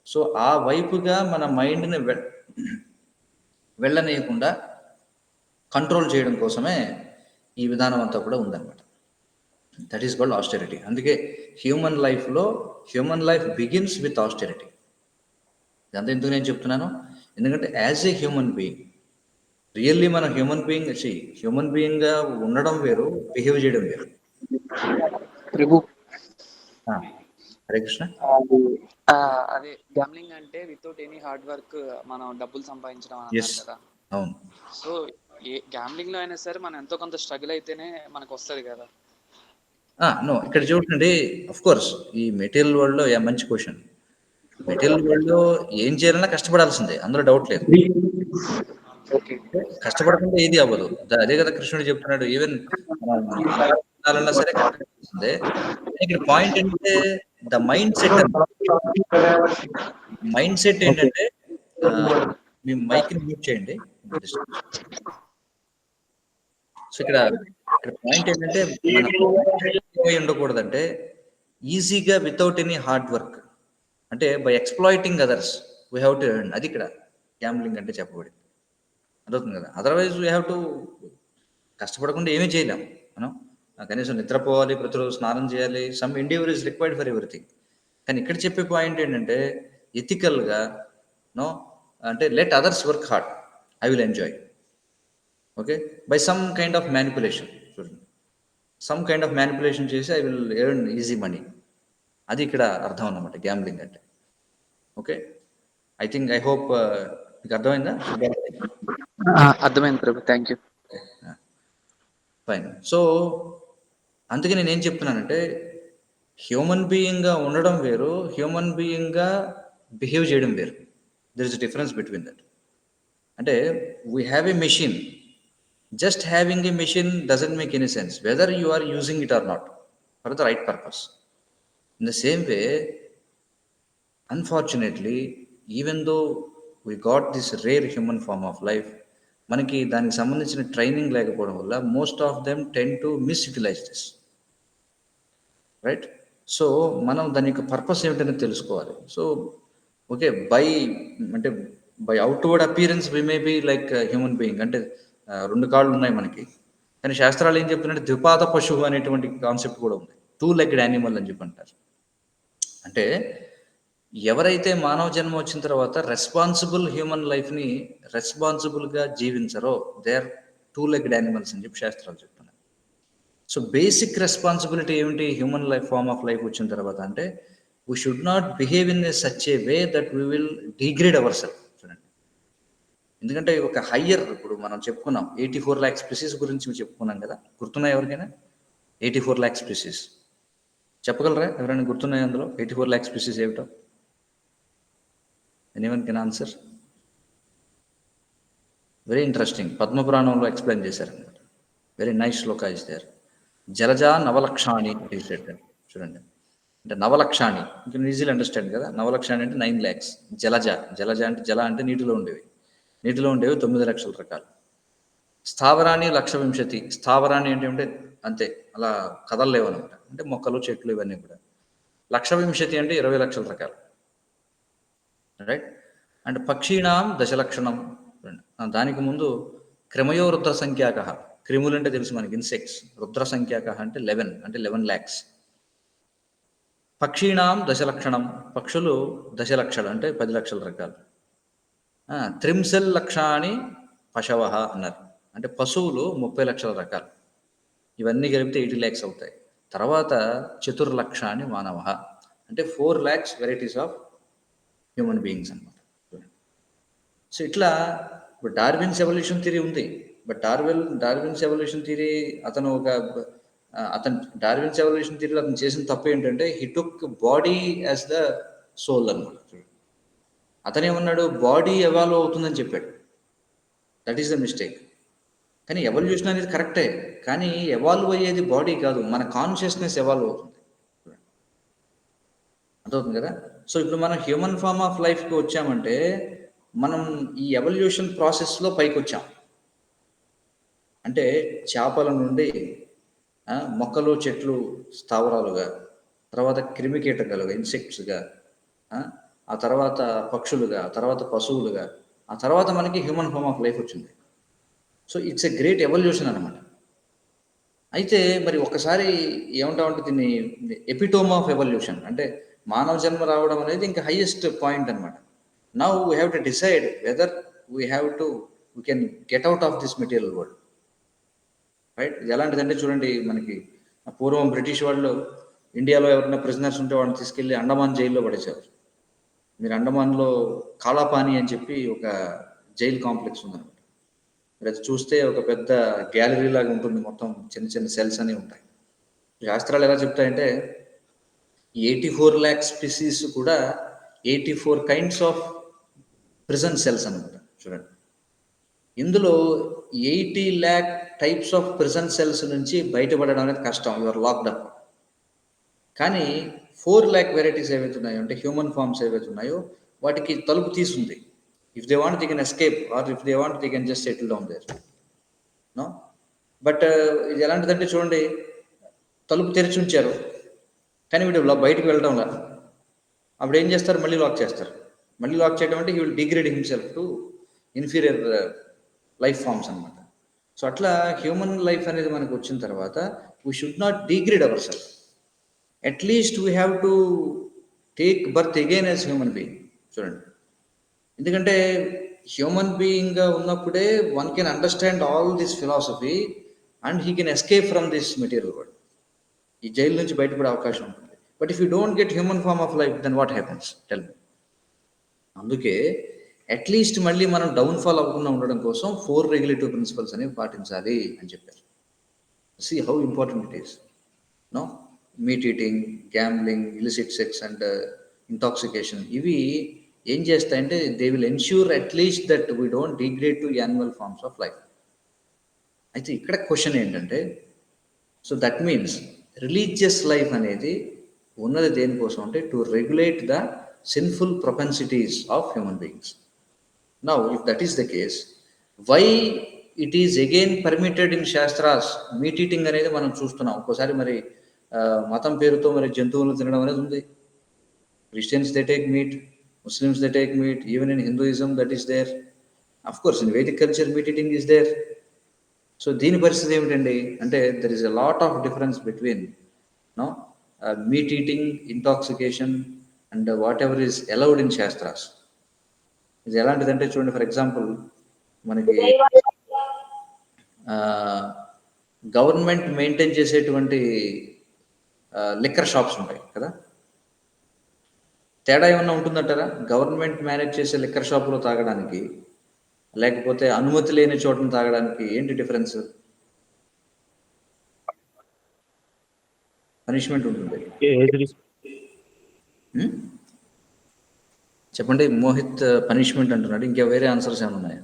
సో ఆ వైపుగా మన మైండ్ని వెళ్ళనీయకుండా కంట్రోల్ చేయడం కోసమే ఈ విధానం అంతా కూడా ఉందన్నమాట. That is called austerity. అందుకే human life begins with austerity. ఇదంతా ఎందుకు నేను చెప్తున్నాను, ఎందుకంటే as a human being, really మన హ్యూమన్ బీయింగ్గా ఉండడం వేరు, బిహేవ్ చేయడం వేరు. ప్రభు హరే కృష్ణ. అదే గ్యామ్లింగ్ అంటే వితౌట్ ఎనీ హార్డ్ వర్క్ మనం డబ్బులు సంపాదించడం అని అన్నారు కదా. అవును. సో ఏ గ్యామ్లింగ్ లో అయినా సరే మనం ఎంతో కొంత స్ట్రగుల్ అయితేనే మనకు వస్తుంది కదా. నో, ఇక్కడ చూడండి, అఫ్ కోర్స్ ఈ మెటీరియల్ వరల్డ్ లో మంచి క్వశ్చన్. మెటీరియల్ వరల్డ్ లో ఏం చేయాలన్నా కష్టపడాల్సిందే, అందులో డౌట్ లేదు. కష్టపడకుండా ఏది అవ్వదు. అదే కదా కృష్ణుడు చెప్తున్నాడు, ఈవెన్ తినాలన్నా సరే కష్టపడాల్సిందే. ఇక్కడ పాయింట్ ఏంటంటే ద మైండ్ సెట్ ఏంటంటే మీ మైక్ ని మ్యూట్ చేయండి. సో ఇక్కడ పాయింట్ ఏంటంటే మనం ఉండకూడదంటే ఈజీగా వితౌట్ ఎనీ హార్డ్ వర్క్, అంటే by exploiting others we have to earn. అది ఇక్కడ గ్యాంబ్లింగ్ అంటే చెప్పబడింది, అర్థవుతుంది కదా. అదర్వైజ్ వీ హ్యావ్ టు కష్టపడకుండా ఏమీ చేయలేం మనం. కనీసం నిద్రపోవాలి, ప్రతిరోజు స్నానం చేయాలి, some endeavour is required for everything. కానీ ఇక్కడ చెప్పే పాయింట్ ఏంటంటే ఎథికల్గా అంటే let others work hard, I will enjoy, okay, by some kind of manipulation. చూడండి, సమ్ కైండ్ ఆఫ్ మ్యానిపులేషన్ చేసి I will earn easy money. అది ఇక్కడ అర్థం అన్నమాట గ్యాంబ్లింగ్ అంటే. ఓకే, ఐ హోప్ మీకు అర్థమైందా? అర్థమైంది ప్రభు, థ్యాంక్ యూ. ఫైన్. సో అందుకే నేను ఏం చెప్తున్నానంటే హ్యూమన్ బీయింగ్గా ఉండడం వేరు, హ్యూమన్ బీయింగ్గా బిహేవ్ చేయడం వేరు. There is a difference between that. అంటే we have a machine, just having a machine doesn't make any sense whether you are using it or not for the right purpose. In the same way, unfortunately, even though we got this rare human form of life, మనకి దానికి సంబంధించిన training లేకపోవడం వల్ల most of them tend to misutilize this, right? So మనం దాని యొక్క purpose ఏమిటనే తెలుసుకోవాలి. So okay, by outward appearance we may be like human being, అంటే 2 కాళ్ళు ఉన్నాయి మనకి, కానీ శాస్త్రాలు ఏం చెప్తున్నారంటే ద్విపాద పశువు అనేటువంటి కాన్సెప్ట్ కూడా ఉంది, 2-legged యానిమల్ అని చెప్పి అంటారు. అంటే ఎవరైతే మానవ జన్మ వచ్చిన తర్వాత రెస్పాన్సిబుల్ హ్యూమన్ లైఫ్ని రెస్పాన్సిబుల్గా జీవించరో దే ఆర్ 2-legged యానిమల్స్ అని చెప్పి శాస్త్రాలు చెప్తున్నారు. సో బేసిక్ రెస్పాన్సిబిలిటీ ఏమిటి హ్యూమన్ ఫార్మ్ ఆఫ్ లైఫ్ వచ్చిన తర్వాత అంటే we should not behave in such a way that we will degrade our self. చూడండి, ఎందుకంటే ఒక హయ్యర్, ఇప్పుడు మనం చెప్పుకున్నాం 84 lakhs స్పీసీస్ గురించి చెప్పుకున్నాం కదా, గుర్తున్నాయి ఎవరికైనా? 84 lakhs స్పీసీస్ చెప్పగలరా ఎవరైనా? గుర్తున్నాయి అందులో 84 lakhs స్పీసీస్ ఏమిటో? Anyone can answer? Very interesting, పద్మపురాణంలో ఎక్స్ప్లెయిన్ చేశారనమాట. Very nice shloka is there. జలజా నవలక్షాణి చూడండి, అంటే నవలక్షాణి ఇంకా ఈజీలీ అండర్స్టాండ్ కదా. నవలక్షాణి అంటే 9 lakhs. జలజ అంటే జల అంటే నీటిలో ఉండేవి 9 లక్షల రకాలు. స్థావరాన్ని 1,20,000. స్థావరాన్ని ఏంటంటే అంతే, అలా కదలలేవు అనమాట, అంటే మొక్కలు, చెట్లు ఇవన్నీ కూడా. 1,20,000 అంటే 20 లక్షల రకాలు, రైట్? అంటే పక్షీణాం 10,00,000. దానికి ముందు క్రమయో రుద్ర సంఖ్యాక, క్రిములు అంటే తెలుసు మనకి, ఇన్సెక్ట్స్. రుద్ర సంఖ్యాక అంటే 11, అంటే 11 lakhs. పక్షీణాం 10,00,000, పక్షులు 10,00,000 అంటే 10 లక్షల రకాలు. త్రింశల్ లక్షాని పశవ అన్నారు, అంటే పశువులు 30 లక్షల రకాలు. ఇవన్నీ కలిపితే 80 lakhs అవుతాయి. తర్వాత చతుర్లక్షాని మానవ, అంటే 4 lakhs varieties of human beings అన్నమాట. సో ఇట్లా ఇప్పుడు డార్విన్స్ ఎవల్యూషన్ థియరీ ఉంది, but Darwin's evolution theory Darwin's evolution థియరీలో అతను చేసిన తప్పు ఏంటంటే he took body as the soul అన్నమాట. అతనేమన్నాడు, బాడీ ఎవాల్వ్ అవుతుందని చెప్పాడు. That is the mistake. కానీ ఎవల్యూషన్ అనేది కరెక్టే, కానీ ఎవాల్వ్ అయ్యేది బాడీ కాదు, మన కాన్షియస్నెస్ ఎవాల్వ్ అవుతుంది. అర్థవుతుంది కదా. సో ఇప్పుడు మనం హ్యూమన్ ఫార్మ్ ఆఫ్ లైఫ్కి వచ్చామంటే మనం ఈ ఎవల్యూషన్ ప్రాసెస్లో పైకి వచ్చాం. అంటే చేపల నుండి మొక్కలు, చెట్లు, స్థావరాలుగా, తర్వాత క్రిమికీటకాలుగా, ఇన్సెక్ట్స్గా, ఆ తర్వాత పక్షులుగా, ఆ తర్వాత పశువులుగా, ఆ తర్వాత మనకి హ్యూమన్ ఫార్మ్ ఆఫ్ లైఫ్ వచ్చింది. So it's a great evolution అనమాట. అయితే మరి ఒకసారి ఏమంటామంటే దీన్ని ఎపిటోమ్ ఆఫ్ ఎవల్యూషన్, అంటే మానవ జన్మ రావడం అనేది ఇంకా హైయెస్ట్ పాయింట్ అనమాట. Now we have to decide whether we can get out of this material world, right. ఇది ఎలాంటిదంటే చూడండి, మనకి పూర్వం బ్రిటిష్ వాళ్ళు ఇండియాలో ఎవరైనా ప్రిజనర్స్ ఉంటే వాళ్ళని తీసుకెళ్ళి అండమాన్ జైల్లో పడేసేవారు. మీరు అండమాన్లో కాలాపాని అని చెప్పి ఒక జైల్ కాంప్లెక్స్ ఉందన్నమాట. మీరు అది చూస్తే ఒక పెద్ద గ్యాలరీ లాగా ఉంటుంది, మొత్తం చిన్న చిన్న సెల్స్ అనేవి ఉంటాయి. శాస్త్రాలు ఎలా చెప్తాయంటే 84 lakh స్పీసీస్ కూడా 84 kinds ఆఫ్ ప్రిజన్ సెల్స్ అనమాట. చూడండి, ఇందులో 80 lakh types of prison cells నుంచి బయటపడడం అనేది కష్టం, యువర్ లాక్డ్ అప్. కానీ 4 lakh వెరైటీస్ ఏవైతే ఉన్నాయో, అంటే హ్యూమన్ ఫార్మ్స్ ఏవైతే ఉన్నాయో, వాటికి తలుపు తీసుంది. If they want they can escape, or if they want they can just settle down there, no. But ఇది ఎలాంటిదంటే చూడండి, తలుపు తెరిచి ఉంచారు కానీ వీడు బయటకు వెళ్ళడంలా. అప్పుడు ఏం చేస్తారు, మళ్ళీ లాక్ చేస్తారు. మళ్ళీ లాక్ చేయడం అంటే he will degrade himself to inferior life forms అనమాట. సో అట్లా హ్యూమన్ లైఫ్ అనేది మనకు వచ్చిన తర్వాత we should not degrade our self. At least we have to take birth again as human being. చూడండి, ఎందుకంటే హ్యూమన్ బీయింగ్గా ఉన్నప్పుడే one can understand all this philosophy and he can escape from this material world. ఈ jail నుంచి బయటపడే అవకాశం ఉంటుంది. But if you don't get human form of life, then what happens, tell me. అందుకే అట్లీస్ట్ మళ్ళీ మనం డౌన్ఫాల్ అవ్వకుండా ఉండడం కోసం 4 రెగ్యులేటివ్ ప్రిన్సిపల్స్ అనేవి పాటించాలి అని చెప్పారు. See how important it is, no. Meat eating, gambling, illicit sex and intoxication, ఇవి ఏం చేస్తాయంటే they will ensure at least that we don't degrade to animal forms of life. అయితే ఇక్కడ క్వశ్చన్ ఏంటంటే, so that means religious life అనేది ఉన్నది దేనికోసం అంటే to regulate the sinful propensities of human beings. Now if that is the case, why it is again permitted in shastras meat eating అనేది మనం చూస్తున్నాం. ఒక్కోసారి మరి మతం పేరుతో మరి జంతువులను తినడం అనేది ఉంది. Christians they take meat, Muslims they take meat, even in Hinduism that is there. Of course in Vedic culture meat eating is there. So దీని పరిస్థితి ఏమిటండి అంటే there is a lot of difference between meat eating, intoxication and whatever is allowed in shastras. ఇది ఎలాంటిదంటే చూడండి, for example మనకి government maintain చేసేటువంటి liquor shops ఉంటాయి కదా. తేడా ఏమన్నా ఉంటుందంటారా గవర్నమెంట్ మేనేజ్ చేసే లిక్కర్ షాపులో తాగడానికి, లేకపోతే అనుమతి లేని చోటను తాగడానికి? ఏంటి డిఫరెన్స్? పనిష్మెంట్ ఉంటుంది. చెప్పండి మోహిత్, పనిష్మెంట్ అంటున్నాడు, ఇంకా వేరే ఆన్సర్స్ ఏమైనా ఉన్నాయా?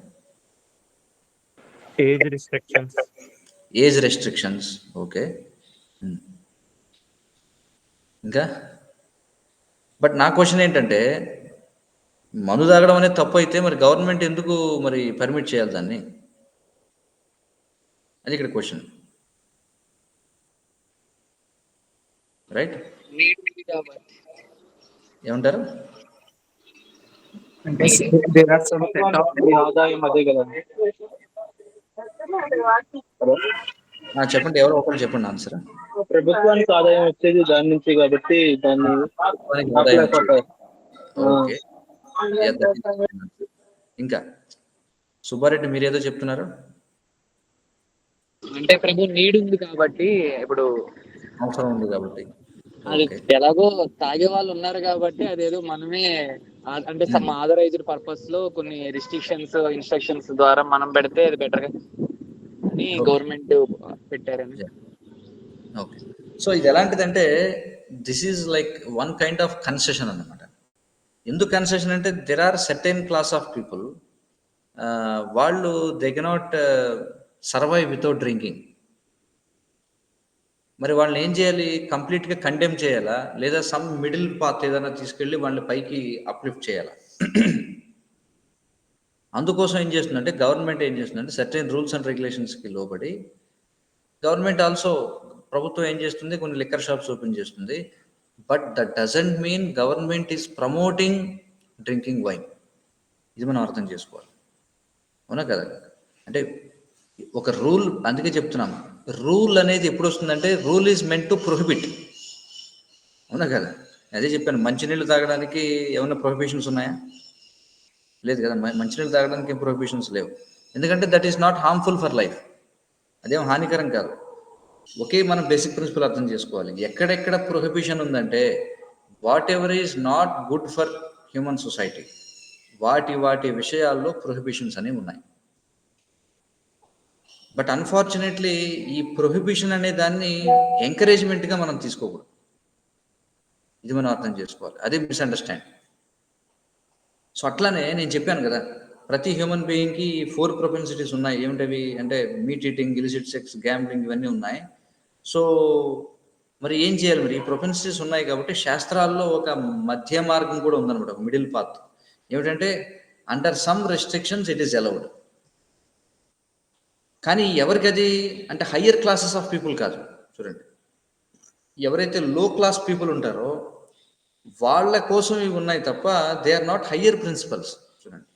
Age restrictions. Age restrictions, okay. ఇంకా బట్ నా క్వశ్చన్ ఏంటంటే, మందు తాగడం అనేది తప్పు అయితే మరి గవర్నమెంట్ ఎందుకు మరి పర్మిట్ చేయాలి దాన్ని? అది ఇక్కడ క్వశ్చన్, రైట్? ఏమంటారు? ఆదాయం అదే కదా. చెప్పండి, ఎవరో ఒకరు చెప్పండి ఆన్సర్. ప్రభుత్వానికి ఆదాయం వచ్చేది దాని నుంచి కాబట్టి దాన్ని ఓకే. ఇంకా సుబ్బారెడ్డి మీరేదో చెప్తున్నారు. అంటే ప్రభు నీడ్ ఉంది కాబట్టి, ఇప్పుడు అవసరం ఉంది కాబట్టి, అది ఎలాగో తాగే వాళ్ళు ఉన్నారు కాబట్టి అదేదో మనమే అంటే సమ్ ఆథరైజ్డ్ పర్పస్ లో కొన్ని రిస్ట్రిక్షన్స్, ఇన్స్ట్రక్షన్స్ ద్వారా మనం పెడితే అది బెటర్ అని గవర్నమెంట్ పెట్టారని. ఓకే. సో ఇది ఎలాంటిదంటే this is like one kind of concession అన్నమాట. ఎందుకు కన్సెషన్ అంటే there are certain class of people, వాళ్ళు they cannot survive without drinking. మరి వాళ్ళని ఏం చేయాలి? కంప్లీట్‌గా కండెమ్ చేయాలా? లేదా సమ్ మిడిల్ పాత్ ఏదైనా తీసుకెళ్ళి వాళ్ళని పైకి అప్‌లిఫ్ట్ చేయాలా? అందుకోసం ఏం చేస్తుందంటే గవర్నమెంట్ ఏం చేస్తుందంటే సర్టెన్ రూల్స్ అండ్ రెగ్యులేషన్స్‌కి లోబడి గవర్నమెంట్ ఆల్సో ప్రభుత్వం ఏం చేస్తుంది? కొన్ని లిక్కర్ షాప్స్ ఓపెన్ చేస్తుంది. But that doesn't mean government is promoting drinking wine. ఇది మనం అర్థం చేసుకోవాలి. అవునా కదా? అంటే ఒక రూల్, అందుకే చెప్తున్నాం. రూల్ అనేది ఎప్పుడు వస్తుందంటే rule is meant to prohibit. అవునా కదా? అదే చెప్పాను, మంచినీళ్ళు తాగడానికి ఏమైనా ప్రొహిబిషన్స్ ఉన్నాయా? లేదు కదా. మంచినీళ్ళు తాగడానికి ఏం ప్రొహిబిషన్స్ లేవు. ఎందుకంటే that is not harmful for life. అదేం హానికరం కాదు. ఒకే మనం బేసిక్ ప్రిన్సిపల్ అర్థం చేసుకోవాలి. ఎక్కడెక్కడ ప్రొహిబిషన్ ఉందంటే what ever is not good for human society, వాటి విషయాల్లో ప్రొహిబిషన్స్ అనేవి ఉన్నాయి. బట్ అన్ఫార్చునేట్లీ ఈ ప్రొహిబిషన్ అనే దాన్ని ఎంకరేజ్మెంట్గా మనం తీసుకోకూడదు. ఇది మనం అర్థం చేసుకోవాలి. అదే మిస్అండర్స్టాండ్. సో అట్లానే నేను చెప్పాను కదా, ప్రతి హ్యూమన్ బీయింగ్కి 4 ప్రొపెన్సిటీస్ ఉన్నాయి. ఏమిటవి అంటే meet eating, illicit sex, gambling, ఇవన్నీ ఉన్నాయి. సో మరి ఏం చేయాలి? మరి ఈ ప్రొపెన్సిటీస్ ఉన్నాయి కాబట్టి శాస్త్రాల్లో ఒక మధ్య మార్గం కూడా ఉందన్నమాట, ఒక మిడిల్ పాత్. ఏమిటంటే under some restrictions it is allowed. కానీ ఎవరికి అది అంటే హయ్యర్ క్లాసెస్ ఆఫ్ పీపుల్ కాదు. చూడండి, ఎవరైతే లో క్లాస్ పీపుల్ ఉంటారో వాళ్ళ కోసం ఇవి ఉన్నాయి తప్ప they are not higher principles. చూడండి,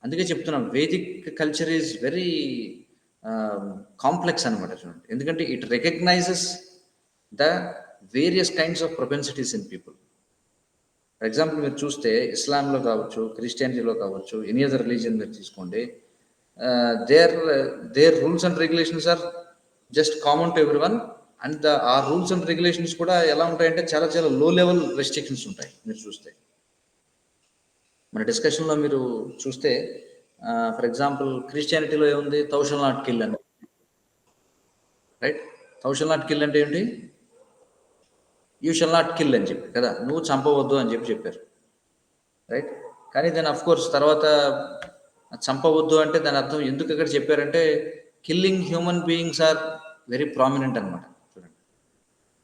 అందుకే చెప్తున్నాం Vedic culture is very complex అనమాట. చూడండి, ఎందుకంటే it recognizes the various kinds of propensities in people. For example మీరు చూస్తే ఇస్లాంలో కావచ్చు, క్రిస్టియానిటీలో కావచ్చు, ఎనీ అదర్ రిలీజియన్ మీరు తీసుకోండి, their rules and regulations are just common to every one. And ఆ రూల్స్ అండ్ రెగ్యులేషన్స్ కూడా ఎలా ఉంటాయంటే చాలా చాలా లో లెవెల్ రెస్ట్రిక్షన్స్ ఉంటాయి. మీరు చూస్తే మన డిస్కషన్లో మీరు చూస్తే ఫర్ ఎగ్జాంపుల్ క్రిస్టియానిటీలో ఏముంది? థౌ షల్ నాట్ కిల్ అని, right? Thou shall not kill అంటే ఏంటి? యూ షల్ నాట్ కిల్ అని చెప్పి కదా, నువ్వు చంపవద్దు అని చెప్పారు, రైట్? కానీ దాని అఫ్ కోర్స్ తర్వాత చంపవద్దు అంటే దాని అర్థం ఎందుకు ఇక్కడ చెప్పారంటే killing human beings are very prominent అనమాట. చూడండి,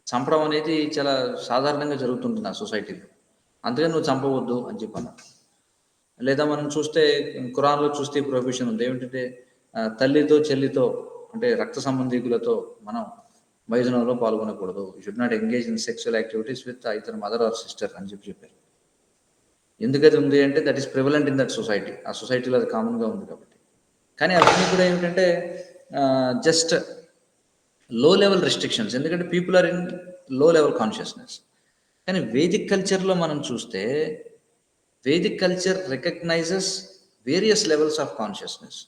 చంపడం అనేది చాలా సాధారణంగా జరుగుతుంటుంది ఆ సొసైటీలో, అందుకే నువ్వు చంపవద్దు అని చెప్పాను. లేదా మనం చూస్తే ఖురాన్లో చూస్తే ప్రొహిబిషన్ ఉంది. ఏమిటంటే తల్లితో చెల్లితో అంటే రక్త సంబంధికులతో మనం మైథునంలో పాల్గొనకూడదు. You should not engage in sexual activities with either mother or sister అని చెప్పారు. ఎందుకది ఉంది అంటే that is prevalent in that society. ఆ సొసైటీలో అది కామన్గా ఉంది కాబట్టి. కానీ అవన్నీ కూడా ఏమిటంటే జస్ట్ లో లెవెల్ రెస్ట్రిక్షన్స్, ఎందుకంటే people are in low level consciousness. కానీ వేదిక్ కల్చర్లో మనం చూస్తే Vedic culture recognizes various levels of consciousness.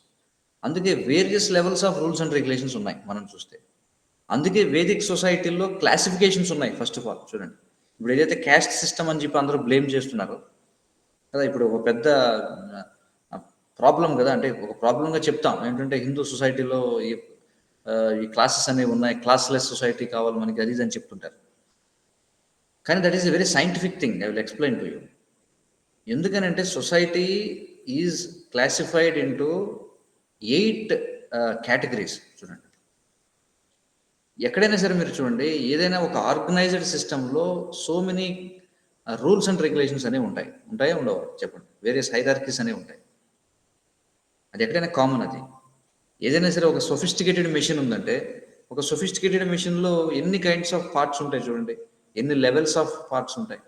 అందుకే various levels of rules and regulations ఉన్నాయి మనం చూస్తే. అందుకే వేదిక్ సొసైటీల్లో క్లాసిఫికేషన్స్ ఉన్నాయి. ఫస్ట్ ఆఫ్ ఆల్ చూడండి, ఇప్పుడు ఏదైతే క్యాస్ట్ సిస్టమ్ అని చెప్పి అందరూ బ్లేమ్ చేస్తున్నారో కదా, ఇప్పుడు ఒక పెద్ద ప్రాబ్లం కదా, అంటే ఒక ప్రాబ్లంగా చెప్తాం ఏంటంటే హిందూ సొసైటీలో ఈ క్లాసెస్ అనేవి ఉన్నాయి, క్లాస్లెస్ సొసైటీ కావాలి మనకి, అది అని చెప్తుంటారు. కానీ that is a very scientific thing. I will explain to you. ఎందుకనంటే society is classified into 8 categories. చూడండి, ఎక్కడైనా సరే మీరు చూడండి, ఏదైనా ఒక ఆర్గనైజ్డ్ సిస్టంలో so many rules and regulations అనేవి ఉంటాయా ఉండవు? చెప్పండి. వేరియస్ హైరార్కీస్ అనేవి ఉంటాయి. అది ఎక్కడైనా కామన్. అది ఏదైనా సరే ఒక సొఫిస్టికేటెడ్ మెషిన్ ఉందంటే ఒక సొఫిస్టికేటెడ్ మెషిన్లో ఎన్ని కైండ్స్ ఆఫ్ పార్ట్స్ ఉంటాయి చూడండి, ఎన్ని లెవెల్స్ ఆఫ్ పార్ట్స్ ఉంటాయి.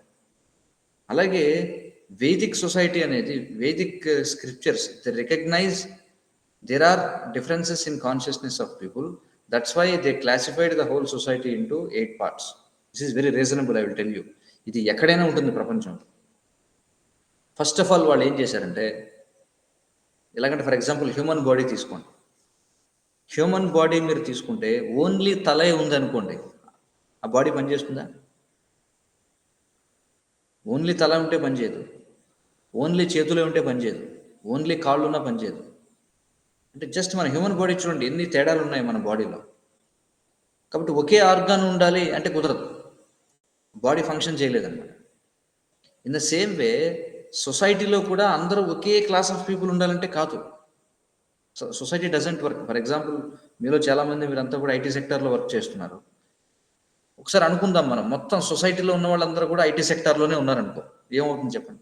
అలాగే వేదిక్ సొసైటీ అనేది, Vedic scriptures they recognise there are differences in consciousness of people. That's why they classified the whole society into 8 parts. This is very reasonable, I will tell you. ఇది ఎక్కడైనా ఉంటుంది ప్రపంచంలో. First of all వాళ్ళు ఏం చేశారంటే, ఎలాగంటే for example human body తీసుకోండి. Human body మీరు తీసుకుంటే ఓన్లీ తలే ఉందనుకోండి, ఆ బాడీ పనిచేస్తుందా? ఓన్లీ తల ఉంటే పనిచేయదు, ఓన్లీ చేతులే ఉంటే పనిచేయదు, ఓన్లీ కాళ్ళు ఉన్నా పనిచేయదు. అంటే జస్ట్ మన హ్యూమన్ బాడీ చూడండి ఎన్ని తేడాలు ఉన్నాయి మన బాడీలో. కాబట్టి ఒకే ఆర్గాన్ ఉండాలి అంటే కుదరదు, బాడీ ఫంక్షన్ చేయలేదన్నమాట. ఇన్ ద సేమ్ వే సొసైటీలో కూడా అందరూ ఒకే క్లాస్ ఆఫ్ పీపుల్ ఉండాలంటే కాదు. Society doesn't work. For example మీలో చాలామంది మీరంతా కూడా ఐటీ సెక్టార్లో వర్క్ చేస్తున్నారు. ఒకసారి అనుకుందాం, మనం మొత్తం సొసైటీలో ఉన్న వాళ్ళందరూ కూడా ఐటీ సెక్టార్లోనే ఉన్నారనుకో, ఏమవుతుంది చెప్పండి?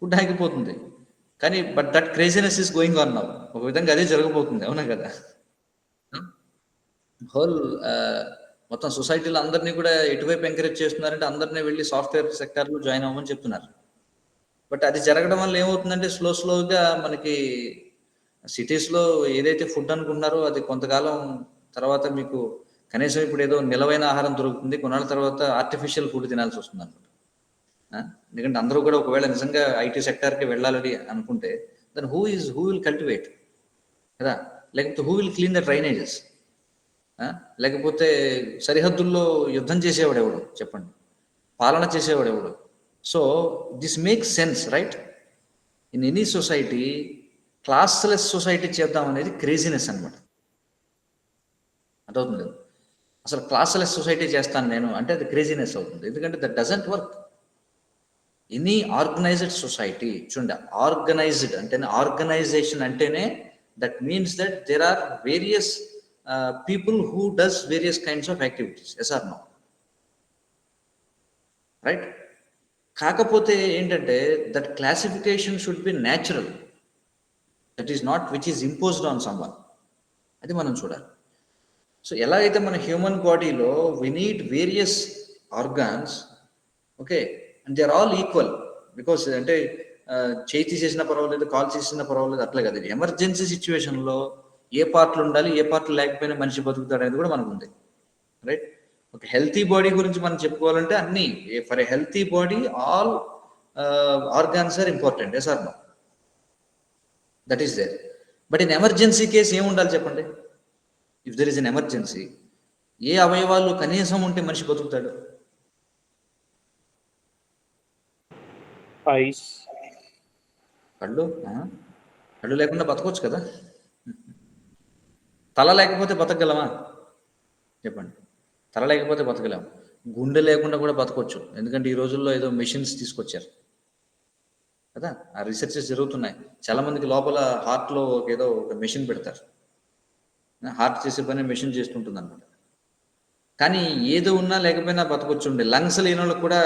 ఫుడ్ ఆగిపోతుంది. కానీ but that craziness is going on now. ఒక విధంగా అదే జరగబోతుంది, అవునా కదా? హోల్ మొత్తం సొసైటీలో అందరినీ కూడా ఎటువైపు ఎంకరేజ్ చేస్తున్నారంటే అందరినీ వెళ్ళి సాఫ్ట్వేర్ సెక్టార్లో జాయిన్ అవ్వమని చెప్తున్నారు. బట్ అది జరగడం వల్ల ఏమవుతుందంటే స్లోగా మనకి సిటీస్లో ఏదైతే ఫుడ్ అనుకుంటున్నారో అది కొంతకాలం తర్వాత మీకు కనీసం ఇప్పుడు ఏదో నిలవైన ఆహారం దొరుకుతుంది, కొన్నాళ్ళ తర్వాత ఆర్టిఫిషియల్ ఫుడ్ తినాల్సి వస్తుంది అనమాట. ఎందుకంటే అందరూ కూడా ఒకవేళ నిజంగా ఐటీ సెక్టార్కి వెళ్ళాలని అనుకుంటే దెన్ హూ విల్ కల్టివేట్ కదా, లేకపోతే who will clean the drainages, లేకపోతే సరిహద్దుల్లో యుద్ధం చేసేవాడు ఎవడు చెప్పండి, పాలన చేసేవాడు ఎవడు? So this makes sense right. In any society classless society చేద్దాం అనేది క్రేజీనెస్ అనమాట. అదవుతుంది కదా, అసలు క్లాస్లెస్ సొసైటీ చేస్తాను నేను అంటే అది క్రేజీనెస్ అవుతుంది. ఎందుకంటే that doesn't work. Any organised society చూడండి, ఆర్గనైజ్డ్ అంటేనే, ఆర్గనైజేషన్ అంటేనే that means that there are various people who does various kinds of activities. Yes or no? Right. కాకపోతే ఏంటంటే that classification should be natural, that is not which is imposed on someone. అది మనం చూడాలి. So ఎలా అయితే మన human బాడీలో we need various organs, okay, and they are all equal. Because అంటే చేయి తీసేసినా పర్వాలేదు, కాల్ చేసినా పర్వాలేదు, అట్లా కదా. ఎమర్జెన్సీ సిచ్యువేషన్లో ఏ పార్ట్లు ఉండాలి, ఏ పార్ట్లు లేకపోయినా మనిషి బతుకుతాడు అనేది కూడా మనకు ఉంది, రైట్. ఒక హెల్తీ బాడీ గురించి మనం చెప్పుకోవాలంటే అన్ని, for a healthy body all organs are important. Yes or no? That is there. But in emergency case ఏమి ఉండాలి చెప్పండి? If there is an emergency, ఏ అవయవాలు కనీసం ఉంటే మనిషి బతుకుతాడు? ఐస్. కళ్ళు. కళ్ళు లేకుండా బతకొచ్చు కదా. తల లేకపోతే బతకగలమా చెప్పండి? తల లేకపోతే బతకలేము. గుండె లేకుండా కూడా బతకొచ్చు, ఎందుకంటే ఈ రోజుల్లో ఏదో మెషిన్స్ తీసుకొచ్చారు కదా. ఆ రీసెర్చెస్ జరుగుతున్నాయి. చాలా మందికి లోపల హార్ట్లో ఏదో ఒక మెషిన్ పెడతారు, హార్ట్ చేసే పని మెషిన్ చేస్తుంటుంది అనమాట. కానీ ఏదో ఉన్నా లేకపోయినా బతకొచ్చు ఉండే. లంగ్స్ లేని వాళ్ళకి కూడా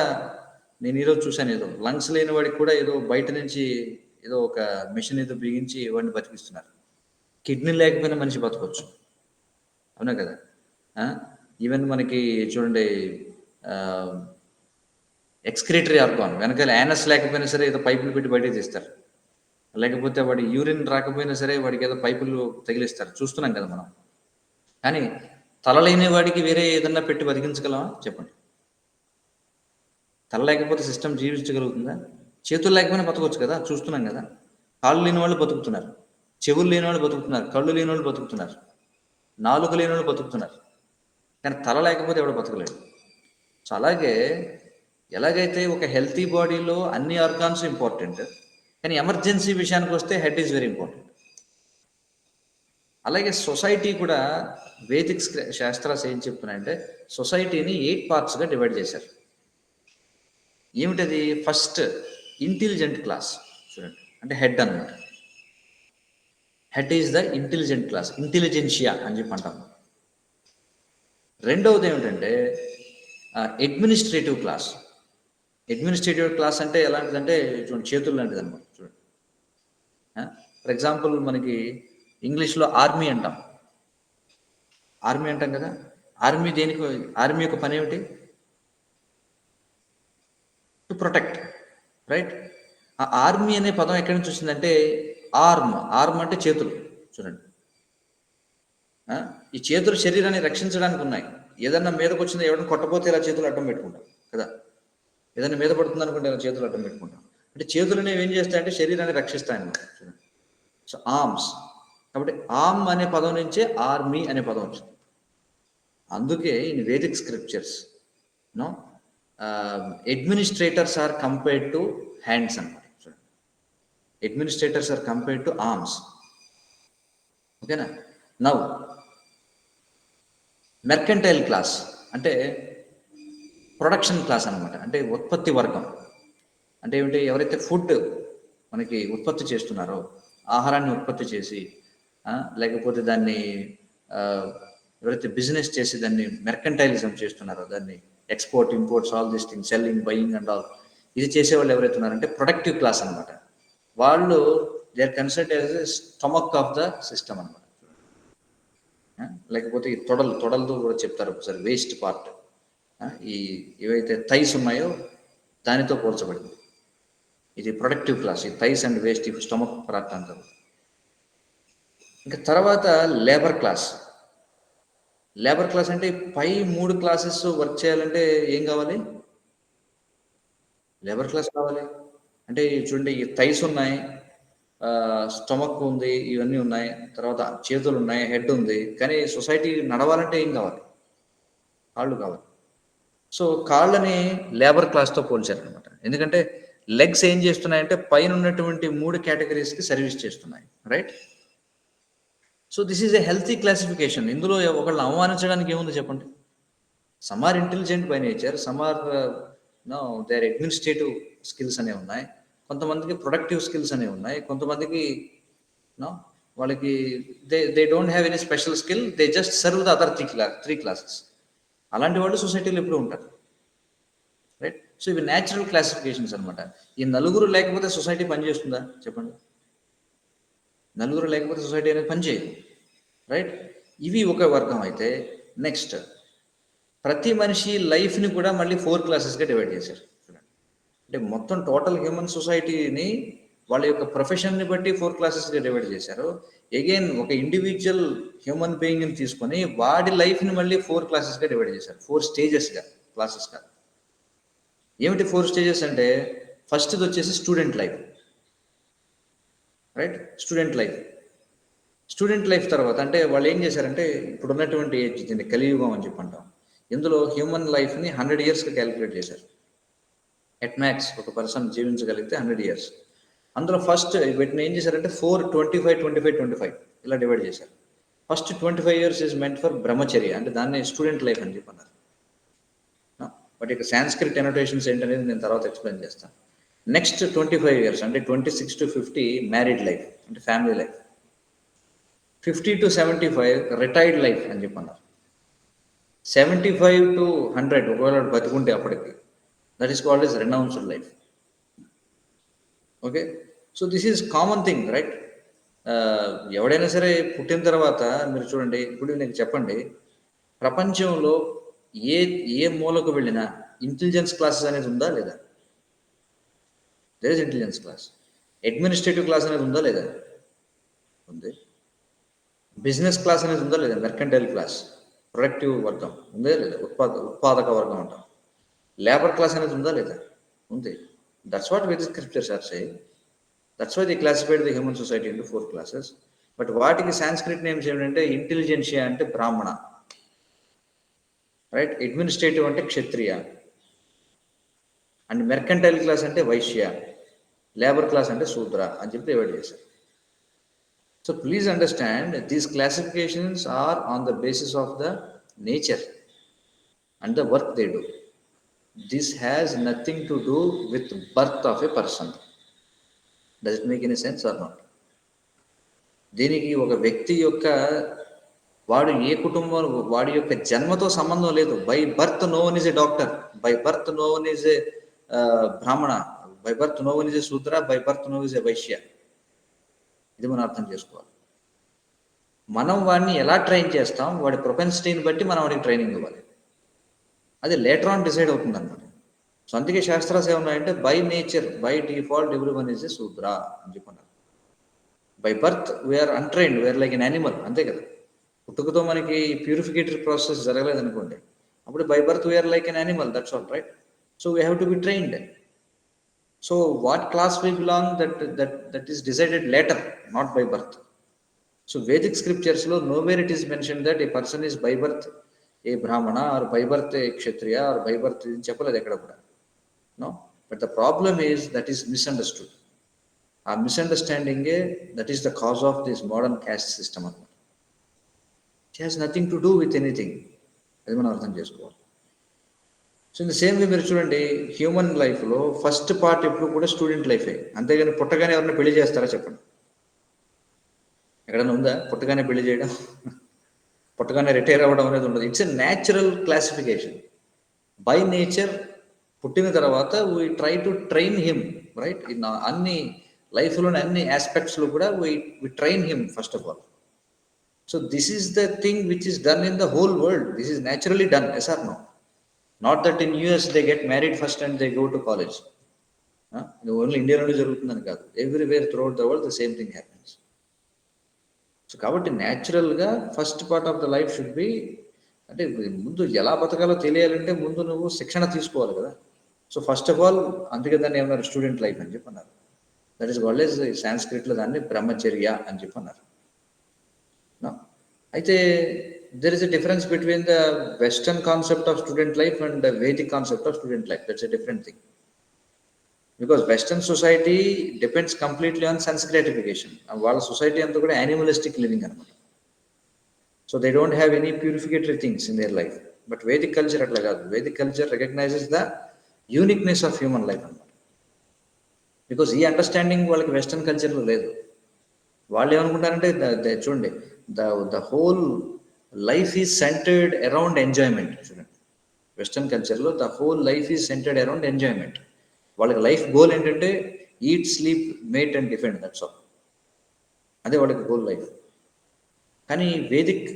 నేను ఈరోజు చూశాను, ఏదో లంగ్స్ లేని వాడికి కూడా ఏదో బయట నుంచి ఏదో ఒక మెషిన్ ఏదో బిగించి వాడిని బతికిస్తున్నారు. కిడ్నీ లేకపోయినా మనిషి బతకొచ్చు, అవునా కదా. ఈవెన్ మనకి చూడండి, ఎక్స్క్రీటరీ ఆర్గాన్ వెనకాల యానస్ లేకపోయినా సరే ఏదో పైపులు పెట్టి బయటకు తీస్తారు, లేకపోతే వాడి యూరిన్ రాకపోయినా సరే వాడికి ఏదో పైపులు తగిలిస్తారు, చూస్తున్నాం కదా మనం. కానీ తల లేని వాడికి వేరే ఏదన్నా పెట్టి బతికించగలమా చెప్పండి? తల లేకపోతే సిస్టమ్ జీవించగలుగుతుందా? చేతులు లేకపోయినా బతకొచ్చు కదా, చూస్తున్నాం కదా. కాళ్ళు లేని వాళ్ళు బతుకుతున్నారు, చెవులు లేని వాళ్ళు బతుకుతున్నారు, కళ్ళు లేని వాళ్ళు బతుకుతున్నారు, నాలుగు లేని వాళ్ళు బతుకుతున్నారు. కానీ తల లేకపోతే ఎవడు బతకలేడు. సో అలాగే ఎలాగైతే ఒక హెల్తీ బాడీలో అన్ని ఆర్గాన్స్ ఇంపార్టెంట్, కానీ ఎమర్జెన్సీ విషయానికి వస్తే హెడ్ ఈజ్ వెరీ ఇంపార్టెంట్. అలాగే సొసైటీ కూడా వేదిక్ శాస్త్రాలు ఏం చెప్తున్నాయంటే సొసైటీని 8 పార్ట్స్గా డివైడ్ చేశారు. ఏమిటది? ఫస్ట్ ఇంటెలిజెంట్ క్లాస్ చూడండి, అంటే హెడ్ అన్నమాట. Head is the intelligent class, intelligentsia అని చెప్పి అంటాం. రెండవది ఏమిటంటే అడ్మినిస్ట్రేటివ్ క్లాస్. అడ్మినిస్ట్రేటివ్ క్లాస్ అంటే ఎలాంటిదంటే చూడండి, చేతులు లాంటిది అనమాట. చూడండి, ఫర్ ఎగ్జాంపుల్ మనకి ఇంగ్లీష్లో ఆర్మీ అంటాం. ఆర్మీ అంటాం కదా. ఆర్మీ దేనికి? ఆర్మీ యొక్క పని ఏమిటి? To protect, right. ఆ ఆర్మీ అనే పదం ఎక్కడి నుంచి వచ్చిందంటే ఆర్మ్ అంటే చేతులు. చూడండి, ఈ చేతులు శరీరాన్ని రక్షించడానికి ఉన్నాయి. ఏదన్నా మీదకి వచ్చిందో ఎవరైనా కొట్టపోతే ఇలా చేతులు అడ్డం పెట్టుకుంటాం కదా. ఏదైనా మీద పడుతుంది అనుకుంటే ఇలా చేతులు అడ్డం పెట్టుకుంటాం. అంటే చేతులు అనేవి ఏం చేస్తాయంటే శరీరాన్ని రక్షిస్తాయన్నమాట. చూడండి, సో ఆర్మ్స్. కాబట్టి ఆర్మ్ అనే పదం నుంచే ఆర్మీ అనే పదం వచ్చింది. అందుకే in Vedic scriptures no administrators are compared to hands అన్నమాట. చూడండి, administrators are compared to arms. ఓకేనా. నౌ మెర్కంటైల్ క్లాస్ అంటే ప్రొడక్షన్ క్లాస్ అనమాట, అంటే ఉత్పత్తి వర్గం. అంటే ఏమిటి, ఎవరైతే ఫుడ్ మనకి ఉత్పత్తి చేస్తున్నారో, ఆహారాన్ని ఉత్పత్తి చేసి లేకపోతే దాన్ని ఎవరైతే బిజినెస్ చేసి దాన్ని మెర్కంటైలిజం చేస్తున్నారో, దాన్ని export imports all this thing, selling buying and all, ఇది చేసేవాళ్ళు ఎవరైతే ఉన్నారంటే ప్రొడక్టివ్ క్లాస్ అనమాట. వాళ్ళు they are considered as a stomach of the system అనమాట. లేకపోతే ఈ తొడలతో కూడా చెప్తారు ఒకసారి, వేస్ట్ పార్ట్, ఈ ఏవైతే థైస్ ఉన్నాయో దానితో పోల్చబడింది. ఇది ప్రొడక్టివ్ క్లాస్, ఈ థైస్ అండ్ వేస్ట్, ఈ స్టమక్ పార్ట్ అంటారు. ఇంకా తర్వాత లేబర్ క్లాస్. లేబర్ క్లాస్ అంటే పై 3 క్లాసెస్ వర్క్ చేయాలంటే ఏం కావాలి? లేబర్ క్లాస్ కావాలి. అంటే చూడండి, ఈ థైస్ ఉన్నాయి, స్టమక్ ఉంది, ఇవన్నీ ఉన్నాయి, తర్వాత చేతులు ఉన్నాయి, హెడ్ ఉంది, కానీ సొసైటీ నడవాలంటే ఏం కావాలి? కాళ్ళు కావాలి. సో కాళ్ళని లేబర్ క్లాస్తో పోల్చారనమాట. ఎందుకంటే లెగ్స్ ఏం చేస్తున్నాయంటే పైన ఉన్నటువంటి 3 కేటగిరీస్కి సర్వీస్ చేస్తున్నాయి, right? So this is a healthy classification. ఇందులో ఒకళ్ళని అవమానించడానికి ఏముంది చెప్పండి? Some are intelligent by nature, some are their administrative skills అనేవి ఉన్నాయి, కొంతమందికి ప్రొడక్టివ్ స్కిల్స్ అనేవి ఉన్నాయి, కొంతమందికి వాళ్ళకి they don't have any special skill, they just serve the other 3 classes. అలాంటి వాళ్ళు సొసైటీలో ఎప్పుడు ఉంటారు, రైట్? సో ఇవి న్యాచురల్ క్లాసిఫికేషన్స్ అనమాట. ఈ నలుగురు లేకపోతే సొసైటీ పనిచేస్తుందా చెప్పండి? నలుగురు లేకపోతే సొసైటీ అనేది పనిచేయదు, రైట్? ఇవి ఒక వర్గం అయితే, నెక్స్ట్ ప్రతి మనిషి లైఫ్ని కూడా మళ్ళీ 4 క్లాసెస్గా డివైడ్ చేశారు. అంటే మొత్తం టోటల్ హ్యూమన్ సొసైటీని వాళ్ళ యొక్క ప్రొఫెషన్ని బట్టి 4 క్లాసెస్గా డివైడ్ చేశారు. అగైన్ ఒక ఇండివిజువల్ హ్యూమన్ బీయింగ్ని తీసుకొని వాడి లైఫ్ని మళ్ళీ 4 క్లాసెస్గా డివైడ్ చేశారు, 4 స్టేజెస్గా, క్లాసెస్గా. ఏమిటి 4 స్టేజెస్ అంటే, ఫస్ట్ది వచ్చేసి student life, right? Student life తర్వాత అంటే వాళ్ళు ఏం చేశారంటే, ఇప్పుడు ఉన్నటువంటి ఏజ్, దీన్ని కలియుగం అని చెప్పి అంటాం, ఇందులో హ్యూమన్ లైఫ్ని 100 ఇయర్స్గా క్యాలిక్యులేట్ చేశారు. ఎట్ మ్యాక్స్ ఒక పర్సన్ జీవించగలిగితే 100 ఇయర్స్. అందులో ఫస్ట్ వీటిని ఏం చేశారంటే 4, 25, 25, 25 ఇలా డివైడ్ చేశారు. First 25 years is meant for బ్రహ్మచర్య, అంటే దాన్ని స్టూడెంట్ లైఫ్ అని చెప్పి అన్నారు. బట్ ఇక సాంస్క్రిట్ ఎనోటేషన్స్ ఏంటనేది నేను తర్వాత ఎక్స్ప్లెయిన్ చేస్తాను. నెక్స్ట్ 25 ఇయర్స్ అంటే 26 to 50 మ్యారీడ్ లైఫ్, అంటే family life. 50 to 75 retired life అని చెప్పన్నారు. 75 to 100 ఒకవేళ బతుకుంటే అప్పటికి, that is called yes రెనౌన్స్డ్ life. Okay, so this is common thing, right? ఎవడైనా సరే పుట్టిన తర్వాత మీరు చూడండి, ఇప్పుడు నేను చెప్పండి, ప్రపంచంలో ఏ మూలకు వెళ్ళినా ఇంటెలిజెన్స్ క్లాసెస్ అనేది ఉందా లేదా? There is intelligence class. Administrative class అనేది ఉందా లేదా? ఉంది. బిజినెస్ క్లాస్ అనేది ఉందా లేదా? మెర్కంటైల్ క్లాస్, ప్రొడక్టివ్ వర్గం ఉందా లేదా? ఉత్పాదక వర్గం అంటాం. లేబర్ క్లాస్ అనేది ఉందా లేదా? ఉంది. That's what Vedic scriptures are saying. That's why they classified the human society into 4 classes. But వాటికి సాంస్క్రిట్ నేమ్స్ ఏమిటంటే, ఇంటెలిజెన్షియా అంటే బ్రాహ్మణ, రైట్? అడ్మినిస్ట్రేటివ్ అంటే క్షత్రియ, అండ్ మెర్కంటైల్ క్లాస్ అంటే వైశ్య, లేబర్ క్లాస్ అంటే శూద్ర అని చెప్పి డివైడ్ చేశారు. So please understand, these classifications are on the basis of the nature and the work they do. This has nothing to do with birth of a person. Does it make any sense or not? దీనికి ఒక వ్యక్తి యొక్క, వాడు ఏ కుటుంబం, వాడి యొక్క జన్మతో సంబంధం లేదు. By birth no one is a doctor, by birth no one is a Brahmana, by birth no one is a Shudra, by birth no is a Vaishya. ఇది మనం అర్థం చేసుకోవాలి. మనం వాడిని ఎలా ట్రైన్ చేస్తాం, వాడి ప్రొపెన్సిటీని బట్టి మనం వాడికి ట్రైనింగ్ ఇవ్వాలి. అది లేటర్ ఆన్ డిసైడ్ అవుతుంది అనమాట. సో అందుకే శాస్త్రాలు ఏమున్నాయంటే, by nature, by default every one is a Shudra అని చెప్పన్నారు. By birth we are untrained, we are like an animal, అంతే కదా? పుట్టుకతో మనకి ప్యూరిఫికేటరీ ప్రాసెస్ జరగలేదు అనుకోండి, అప్పుడు by birth we are like an animal, that's all, right? So we have to be trained. So what class we belong, that is decided later, not by birth. So Vedic స్క్రిప్చర్స్లో nowhere it is mention that a person is by birth a Brahmana or by birth a Kshatriya or by birth చెప్పలేదు ఎక్కడ కూడా. No, but the problem is that is misunderstood. ఆ మిస్అండర్స్టాండింగే that is the cause of this modern caste system అనమాట. It has nothing to do with anything. అది మనం అర్థం చేసుకోవాలి. So in the same way మీరు చూడండి, హ్యూమన్ లైఫ్లో ఫస్ట్ పార్ట్ ఎప్పుడు కూడా స్టూడెంట్ లైఫే. అంతేగాని పుట్టగానే ఎవరైనా పెళ్లి చేస్తారా చెప్పండి? ఎక్కడైనా ఉందా పుట్టగానే పెళ్లి చేయడం? పుట్టగానే రిటైర్ అవ్వడం అనేది ఉండదు. It's a natural classification. By nature పుట్టిన తర్వాత we try to train him, right? అన్ని లైఫ్లోని అన్ని ఆస్పెక్ట్స్లో కూడా we train him first of all. So this is the thing which is done in the whole world. This is naturally done, yes or no? Not that in US they get married first and they go to college. Only ఇండియాలోనే జరుగుతుందని కాదు, everywhere throughout the world the same thing happens. So కాబట్టి న్యాచురల్గా first part of the life should be, అంటే ముందు ఎలా బతకాలో తెలియాలంటే ముందు నువ్వు శిక్షణ తీసుకోవాలి కదా. సో ఫస్ట్ ఆఫ్ ఆల్ అందుకే దాన్ని ఏమన్నారు, స్టూడెంట్ లైఫ్ అని చెప్పి అన్నారు. దట్ ఈస్ ఆల్వేస్ సాంస్క్రిట్లో దాన్ని బ్రహ్మచర్య అని చెప్పి అన్నారు. అయితే there is a difference between the Western concept of student life and the Vedic concept of student life. That's a different thing. Because Western society depends completely on sense gratification. And while society అంతా కూడా animalistic living అనమాట. So they don't have any purificatory things in their life. But Vedic culture అట్లా కాదు. Vedic culture recognizes the uniqueness of human life అనమాట. Because ఈ understanding వాళ్ళకి western కల్చర్లో లేదు. వాళ్ళు ఏమనుకుంటారంటే చూడండి, the whole life is centred around enjoyment. చూడండి, వెస్టర్న్ కల్చర్లో the whole life is centred around enjoyment. వాళ్ళకి లైఫ్ గోల్ ఏంటంటే eat, sleep, mate and defend, that's all. అదే వాళ్ళకి గోల్ లైఫ్. కానీ వేదిక్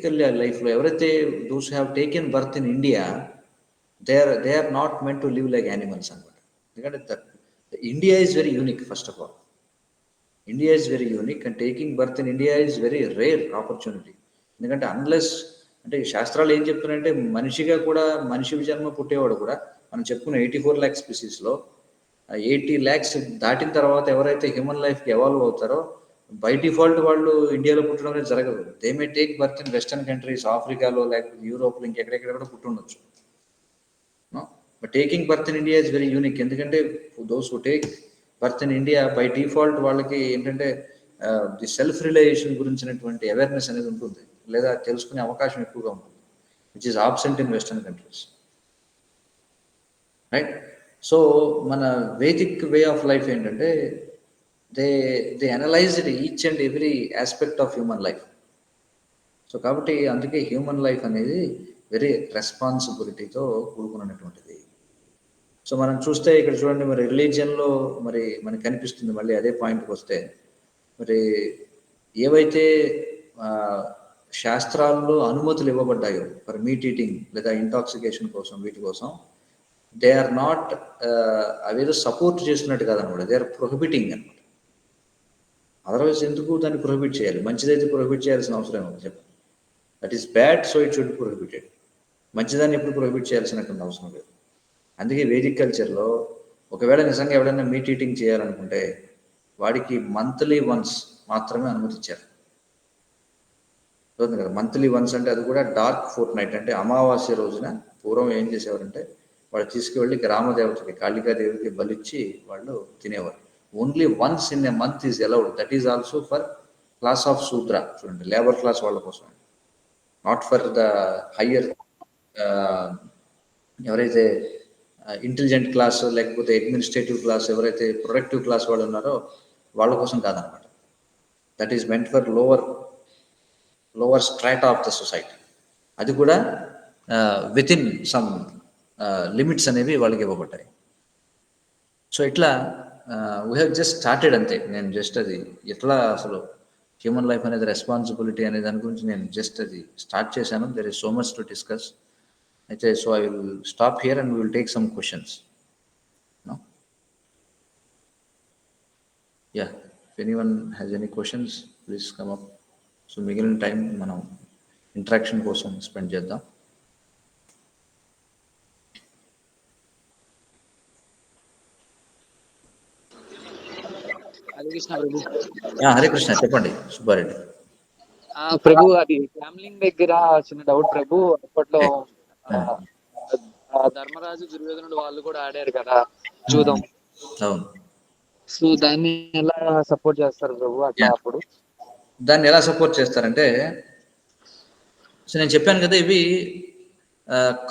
లైఫ్లో ఎవరైతే those have taken birth in India, they are not meant to live like animals అనమాట. ఎందుకంటే India is very unique. First of all India is very unique and taking birth in India is very rare opportunity. ఎందుకంటే unless, అంటే శాస్త్రాలు ఏం చెప్తున్నాయంటే మనిషిగా కూడా, మనిషి జన్మ పుట్టేవాడు కూడా మనం చెప్పుకున్న 84 lakhs స్పీసీస్లో 80 lakhs దాటిన తర్వాత ఎవరైతే హ్యూమన్ లైఫ్కి ఎవాల్వ్ అవుతారో బై డిఫాల్ట్ వాళ్ళు ఇండియాలో పుట్టడం అనేది జరగదు. They may take birth in western countries, ఆఫ్రికాలో, లేకపోతే యూరోప్లో, ఇంకెక్కడెక్కడ కూడా పుట్టుండొచ్చు. But taking birth in India is very unique. ఎందుకంటే those who take birth in India by default వాళ్ళకి ఏంటంటే ది సెల్ఫ్ రిలైజేషన్ గురించినటువంటి అవేర్నెస్ అనేది ఉంటుంది, లేదా తెలుసుకునే అవకాశం ఎక్కువగా ఉంటుంది, which is absent in western countries, right? So మన వేదిక్ వే ఆఫ్ లైఫ్ ఏంటంటే they analysed each and every aspect of human life. So కాబట్టి అందుకే హ్యూమన్ లైఫ్ అనేది వెరీ రెస్పాన్సిబిలిటీతో కూడుకున్నటువంటిది. సో మనం చూస్తే ఇక్కడ చూడండి, మరి రిలీజియన్లో మరి మనకి కనిపిస్తుంది, మళ్ళీ అదే పాయింట్కి వస్తే, మరి ఏవైతే శాస్త్రాల్లో అనుమతులు ఇవ్వబడ్డాయో ఫర్ మీట్ ఈటింగ్ లేదా ఇంటాక్సికేషన్ కోసం, వీటి కోసం, దే ఆర్ నాట్, అవేదో సపోర్ట్ చేస్తున్నట్టు కాదనమాట, దే ఆర్ ప్రొహిబిటింగ్ అనమాట. అదర్వైజ్ ఎందుకు దాన్ని ప్రొహిబిట్ చేయాలి? మంచిదైతే ప్రొహిబిట్ చేయాల్సిన అవసరం ఉంది చెప్పండి. That is bad, so it should prohibited. మంచిదాన్ని ఎప్పుడు ప్రొహిబిట్ చేయాల్సినటువంటి అవసరం లేదు. అందుకే వేదిక్ కల్చర్లో ఒకవేళ నిజంగా ఎవరైనా మీట్ ఈటింగ్ చేయాలనుకుంటే వాడికి మంత్లీ వన్స్ మాత్రమే అనుమతించారు. కదా, మంత్లీ వన్స్ అంటే అది కూడా డార్క్ ఫోర్ట్ నైట్, అంటే అమావాస్య రోజున. పూర్వం ఏం చేసేవారంటే వాళ్ళు తీసుకువెళ్ళి గ్రామదేవతకి, కాళికాదేవికి బలిచ్చి వాళ్ళు తినేవారు. Only once in a month is allowed. That is also for class of శూద్ర, చూడండి, లేబర్ క్లాస్ వాళ్ళ కోసం, నాట్ ఫర్ ద హయ్యర్, ఎవరైతే ఇంటెలిజెంట్ క్లాస్ లేకపోతే అడ్మినిస్ట్రేటివ్ క్లాస్, ఎవరైతే ప్రొడక్టివ్ క్లాస్ వాళ్ళు ఉన్నారో వాళ్ళ కోసం కాదనమాట. That is meant for lower strata of the society. అది కూడా విత్ ఇన్ సమ్ లిమిట్స్ అనేవి వాళ్ళకి ఇవ్వబడ్డాయి. సో ఇట్లా వీ హ్యావ్ జస్ట్ స్టార్టెడ్ అంతే. నేను జస్ట్ అది ఎట్లా అసలు హ్యూమన్ లైఫ్ అనేది రెస్పాన్సిబిలిటీ అనే దాని గురించి నేను జస్ట్ అది స్టార్ట్ చేశాను. There is so much to discuss. అయితే so I will stop here and we will take some questions. Ya, if anyone has any questions please come up. So మిగిలిన time మనం interaction కోసం spend చేద్దాం. హరే కృష్ణ, చెప్పండి సుబ్బారెడ్డి. ప్రభు, అది gambling దగ్గర చిన్న doubt ప్రభు. అప్పట్లో ధర్మరాజు, దుర్యోధనుడు వాళ్ళు కూడా ఆడారు కదా చూద్దాం. అవును. సో దాన్ని ఎలా సపోర్ట్ చేస్తారు ప్రభు అట్లా? అప్పుడు దాన్ని ఎలా సపోర్ట్ చేస్తారంటే, సో నేను చెప్పాను కదా, ఇవి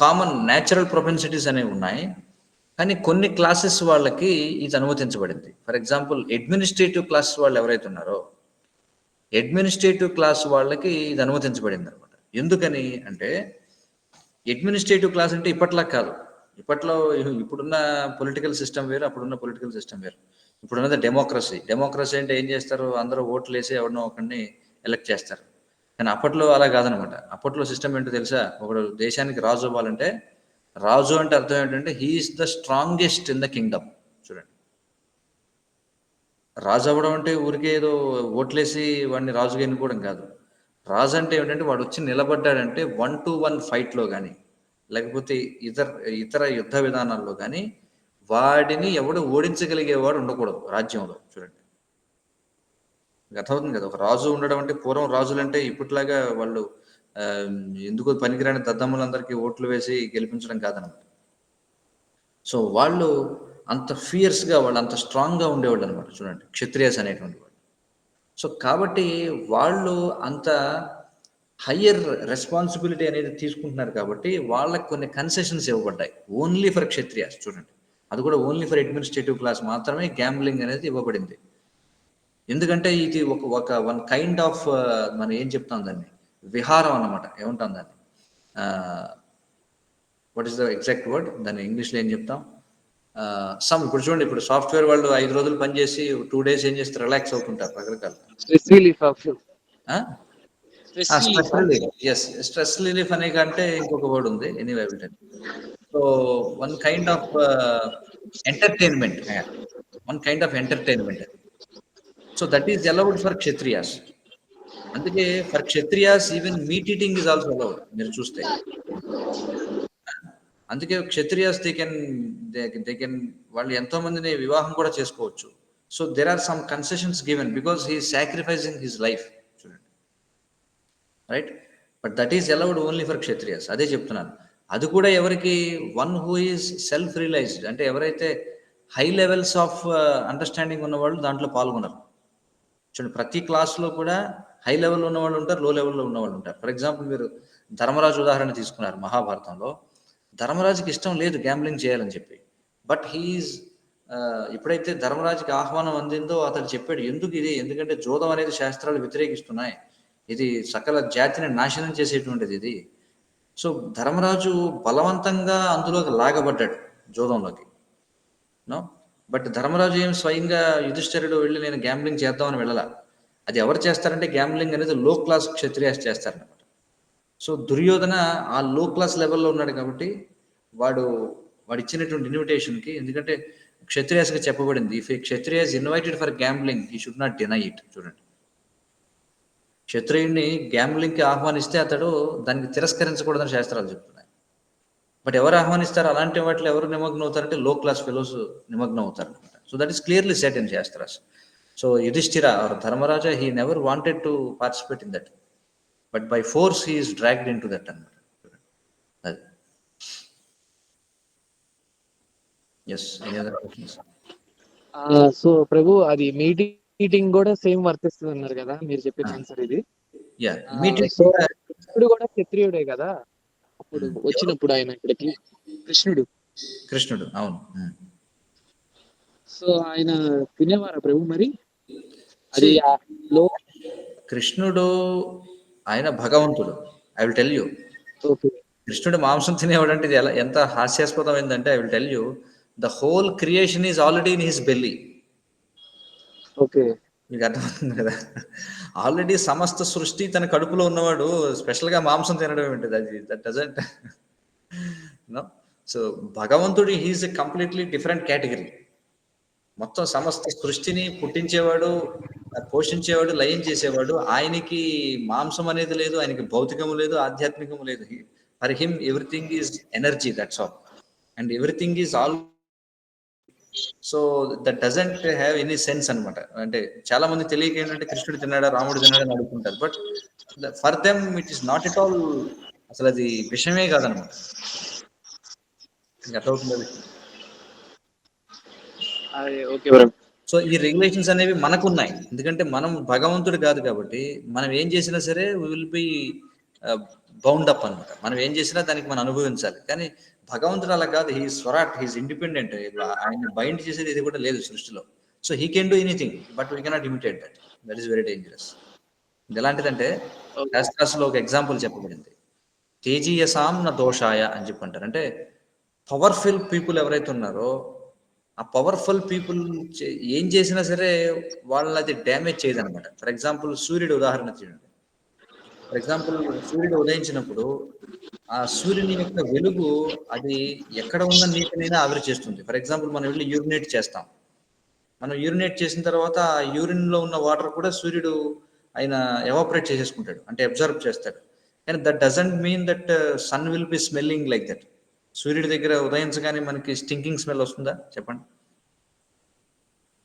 కామన్ న్యాచురల్ ప్రొపెన్సిటీస్ అనేవి ఉన్నాయి, కానీ కొన్ని క్లాసెస్ వాళ్ళకి ఇది అనుమతించబడింది. ఫర్ ఎగ్జాంపుల్ అడ్మినిస్ట్రేటివ్ క్లాస్ వాళ్ళు ఎవరైతే ఉన్నారో అడ్మినిస్ట్రేటివ్ క్లాస్ వాళ్ళకి ఇది అనుమతించబడింది అనమాట. ఎందుకని అంటే అడ్మినిస్ట్రేటివ్ క్లాస్ అంటే ఇప్పట్లా కాదు. ఇప్పట్లో ఇప్పుడున్న పొలిటికల్ సిస్టమ్ వేరు, అప్పుడున్న పొలిటికల్ సిస్టమ్ వేరు. ఇప్పుడున్నది డెమోక్రసీ అంటే ఏం చేస్తారు, అందరూ ఓట్లు వేసి ఎవరినో ఒకరిని ఎలక్ట్ చేస్తారు. కానీ అప్పట్లో అలా కాదనమాట. అప్పట్లో సిస్టమ్ ఏంటో తెలుసా, ఒకడు దేశానికి రాజు అవ్వాలంటే, రాజు అంటే అర్థం ఏంటంటే he is the strongest in the kingdom. చూడండి, రాజు అవ్వడం అంటే ఊరికే ఏదో ఓట్లేసి వాడిని రాజుగా ఎన్నుకోవడం కాదు. రాజు అంటే ఏమిటంటే వాడు వచ్చి నిలబడ్డాడంటే 1-to-1 ఫైట్లో కానీ లేకపోతే ఇతర యుద్ధ విధానాల్లో కానీ వాడిని ఎవడు ఓడించగలిగేవాడు ఉండకూడదు రాజ్యంలో. చూడండి, అర్థమవుతుంది కదా. ఒక రాజు ఉండడం అంటే, పూర్వం రాజులు అంటే ఇప్పట్లాగా వాళ్ళు ఎందుకో పనికిరాని దద్దమ్మలందరికీ ఓట్లు వేసి గెలిపించడం కాదనమాట. సో వాళ్ళు అంత ఫియర్స్గా, వాళ్ళు అంత స్ట్రాంగ్గా ఉండేవాళ్ళు అనమాట. చూడండి, క్షత్రియస్ అనేటువంటి వాళ్ళు. సో కాబట్టి వాళ్ళు అంత హయ్యర్ రెస్పాన్సిబిలిటీ అనేది తీసుకుంటున్నారు కాబట్టి వాళ్ళకి కొన్ని కన్సెషన్స్ ఇవ్వబడ్డాయి ఓన్లీ ఫర్ క్షత్రియాస్. చూడండి, అది కూడా ఓన్లీ ఫర్ అడ్మినిస్ట్రేటివ్ క్లాస్ మాత్రమే గ్యాంబ్లింగ్ అనేది ఇవ్వబడింది. ఎందుకంటే ఇది ఒక వన్ కైండ్ ఆఫ్ మనం ఏం చెప్తాం దాన్ని, విహారం అన్నమాట. ఏమంటాం దాన్ని, what is the exact word, దాన్ని ఇంగ్లీష్లో ఏం చెప్తాం, ఇప్పుడు చూడండి, ఇప్పుడు సాఫ్ట్వేర్ వాళ్ళు 5 రోజులు పనిచేసి 2 days ఏం చేస్తారు, రిలాక్స్ అవుతుంటారు రకరకాల. స్ట్రెస్ రిలీఫ్ స్ట్రెస్ రిలీఫ్ అనే కంటే ఇంకొక వర్డ్ ఉంది, anyway. So one kind of entertainment, so that is allowed for Kshatriyas. అందుకే for Kshatriyas even meat eating is also allowed. మీరు చూస్తే అందుకే క్షత్రియాస్ దే కెన్ వాళ్ళు ఎంతో మందిని వివాహం కూడా చేసుకోవచ్చు. So there are some concessions given because he sacrificing his life. చూడండి, right, but that is allowed only for Kshatriyas. అదే చెప్తున్నాను. అది కూడా ఎవరికి, one who is self realised, అంటే ఎవరైతే హై లెవెల్స్ ఆఫ్ అండర్స్టాండింగ్ ఉన్నవాళ్ళు దాంట్లో పాల్గొన్నారు. చూడండి, ప్రతి క్లాస్లో కూడా హై లెవెల్లో ఉన్నవాళ్ళు ఉంటారు, లో లెవెల్లో ఉన్నవాళ్ళు ఉంటారు. ఫర్ ఎగ్జాంపుల్ మీరు ధర్మరాజు ఉదాహరణ తీసుకున్నారు. మహాభారతంలో ధర్మరాజుకి ఇష్టం లేదు గ్యాంబ్లింగ్ చేయాలని చెప్పి, బట్ హీఈస్ ఎప్పుడైతే ధర్మరాజుకి ఆహ్వానం అందిందో అతడు చెప్పాడు, ఎందుకంటే జోదం అనేది శాస్త్రాలు వ్యతిరేకిస్తున్నాయి, ఇది సకల జాతిని నాశనం చేసేటువంటిది ఇది. సో ధర్మరాజు బలవంతంగా అందులోకి లాగబడ్డాడు జోదంలోకి. నో, బట్ ధర్మరాజు ఏం స్వయంగా యుధిష్ఠిరుడు వెళ్ళి నేను గ్యాంబ్లింగ్ చేద్దామని వెళ్ళాల. అది ఎవరు చేస్తారంటే గ్యాంబ్లింగ్ అనేది లో క్లాస్ క్షత్రియాస్ చేస్తారనమాట. సో దుర్యోధన ఆ లో క్లాస్ లెవెల్లో ఉన్నాడు కాబట్టి వాడు ఇచ్చినటువంటి ఇన్విటేషన్కి, ఎందుకంటే క్షత్రియాస్కి చెప్పబడింది, if A Kshatriyas invited for gambling he should not deny it. చూడండి, క్షత్రియుడిని గ్యాంబ్లింగ్కి ఆహ్వానిస్తే అతడు దానికి తిరస్కరించకూడదని శాస్త్రాలు చెప్తున్నాయి. బట్ ఎవరు ఆహ్వానిస్తారు, అలాంటి వాటిలో ఎవరు నిమగ్నం అవుతారంటే లో క్లాస్ ఫెలోస్ నిమగ్నం అవుతారు అనమాట. So that is clearly set in shastras. So Yudhishthira or Dharmaraja, he never wanted to participate in that, but by force he is dragged into that అనమాట. అది yes, any other questions? So Prabhu, అది meeting కూడా same వర్తిస్తుంది అన్నారు కదా మీరు చెప్పిన answer ఇది. యా, సో కృష్ణుడు కూడా క్షత్రియుడే కదా అప్పుడు వచ్చినప్పుడు ఆయన ఇక్కడికి, కృష్ణుడు అవును. సో ఆయన తినేవారా ప్రభు మరి? అది కృష్ణుడు ఆయన భగవంతుడు. ఐ విల్ టెల్ యూ, కృష్ణుడు మాంసం తినేవాడు అంటే ఇది ఎంత హాస్యాస్పదమైందంటే, I will tell you, the whole creation is already in his belly. Okay, మీకు అర్థమవుతుంది కదా, ఆల్రెడీ సమస్త సృష్టి తన కడుపులో ఉన్నవాడు స్పెషల్గా మాంసం తినడం ఏంటిది, అది దట్ డజంట్ నో. సో భగవంతుడు he is a completely different category. మొత్తం సమస్త సృష్టిని పుట్టించేవాడు, పోషించేవాడు, లయం చేసేవాడు. ఆయనకి మాంసం అనేది లేదు, ఆయనకి భౌతికము లేదు, ఆధ్యాత్మికము లేదు. For him everything is energy, that's all, and everything is all. So that doesn't have any sense అనమాట. అంటే చాలా మంది తెలియక ఏంటంటే కృష్ణుడు తిన్నాడా, రాముడు తిన్నాడా అని అడుగుతుంటారు. But for them it is not at all, అసలు అది విషయమే కాదనమాట. అర్థమవుతుంది. సో ఈ రెగ్యులేషన్స్ అనేవి మనకున్నాయి, ఎందుకంటే మనం భగవంతుడు కాదు కాబట్టి మనం ఏం చేసినా సరే we will be bound up అనమాట. మనం ఏం చేసినా దానికి మనం అనుభవించాలి. కానీ భగవంతుడు అలా కాదు. He swarat, he's independent. ఆయన బైండ్ చేసేది ఇది కూడా లేదు సృష్టిలో. So he can do anything but we cannot imitate that. That is very dangerous. ఇది ఎలాంటిదంటే శాస్త్రాస్లో ఒక ఎగ్జాంపుల్ చెప్పబడింది. తేజీయసాం న దోషాయ అని చెప్పి అంటారు. అంటే పవర్ఫుల్ పీపుల్ ఎవరైతే ఉన్నారో ఆ పవర్ఫుల్ పీపుల్ ఏం చేసినా సరే వాళ్ళని అది డ్యామేజ్ చేయదు అనమాట. ఫర్ ఎగ్జాంపుల్ సూర్యుడు ఉదాహరణ చూడండి. ఫర్ ఎగ్జాంపుల్ సూర్యుడు ఉదయించినప్పుడు ఆ సూర్యుని యొక్క వెలుగు అది ఎక్కడ ఉన్న నీటినైనా ఆవిరి చేస్తుంది. ఫర్ ఎగ్జాంపుల్ మనం వెళ్ళి యూరినేట్ చేస్తాం. మనం యూరినేట్ చేసిన తర్వాత ఆ యూరిన్ లో ఉన్న వాటర్ కూడా సూర్యుడు ఆయన ఎవాపరేట్ చేసేసుకుంటాడు, అంటే అబ్జర్వ్ చేస్తాడు. కానీ that doesn't mean that sun will be smelling like that. సూర్యుడి దగ్గర ఉదయించగానే మనకి స్టింకింగ్ స్మెల్ వస్తుందా చెప్పండి?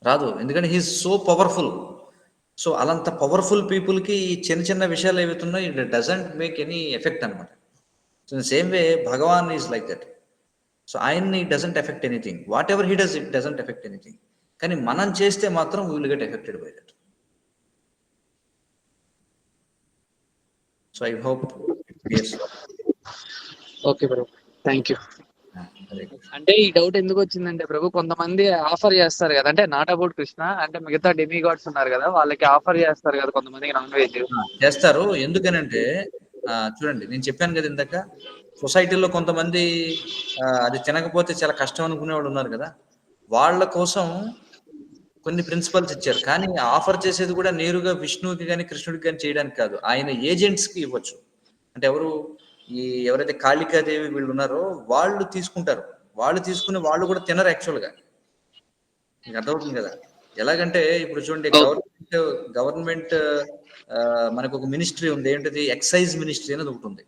రాదు. ఎందుకంటే హీఈస్ సో పవర్ఫుల్. సో అలాంత పవర్ఫుల్ పీపుల్కి ఈ చిన్న చిన్న విషయాలు ఏవైతున్నాయో it doesn't make any effect అనమాట. So in same way Bhagavan is like that. So ఆయన్ని doesn't effect anything. Whatever he does it doesn't effect anything. కానీ మనం చేస్తే మాత్రం we will get effected by that. So I hope okay bro, thank you. అంటే ఈ doubt ఎందుకు వచ్చిందంటే ప్రభు, కొంతమంది ఆఫర్ చేస్తారు కదా, అంటే నాట్ అబౌట్ కృష్ణ, అంటే మిగతా డెమి గాడ్స్ ఉన్నారు కదా, వాళ్ళకి ఆఫర్ చేస్తారు కదా కొంతమందికి నాన్ వెజ్ చేస్తారు. ఎందుకనంటే చూడండి, నేను చెప్పాను కదా ఇందాక, సొసైటీలో కొంతమంది అది తినకపోతే చాలా కష్టం అనుకునే వాళ్ళు ఉన్నారు కదా, వాళ్ళ కోసం కొన్ని ప్రిన్సిపల్స్ ఇచ్చారు. కానీ ఆఫర్ చేసేది కూడా నేరుగా విష్ణువుకి కానీ కృష్ణుడికి కానీ చేయడానికి కాదు, ఆయన ఏజెంట్స్కి ఇవ్వచ్చు. అంటే ఎవరైతే కాళికాదేవి వీళ్ళు ఉన్నారో వాళ్ళు తీసుకుంటారు. వాళ్ళు తీసుకుని వాళ్ళు కూడా తినరు యాక్చువల్గా. మీకు అర్థమవుతుంది కదా. ఎలాగంటే ఇప్పుడు చూడండి, గవర్నమెంట్ మనకు ఒక మినిస్ట్రీ ఉంది. ఏంటిది? ఎక్సైజ్ మినిస్ట్రీ అనేది ఒకటి ఉంది.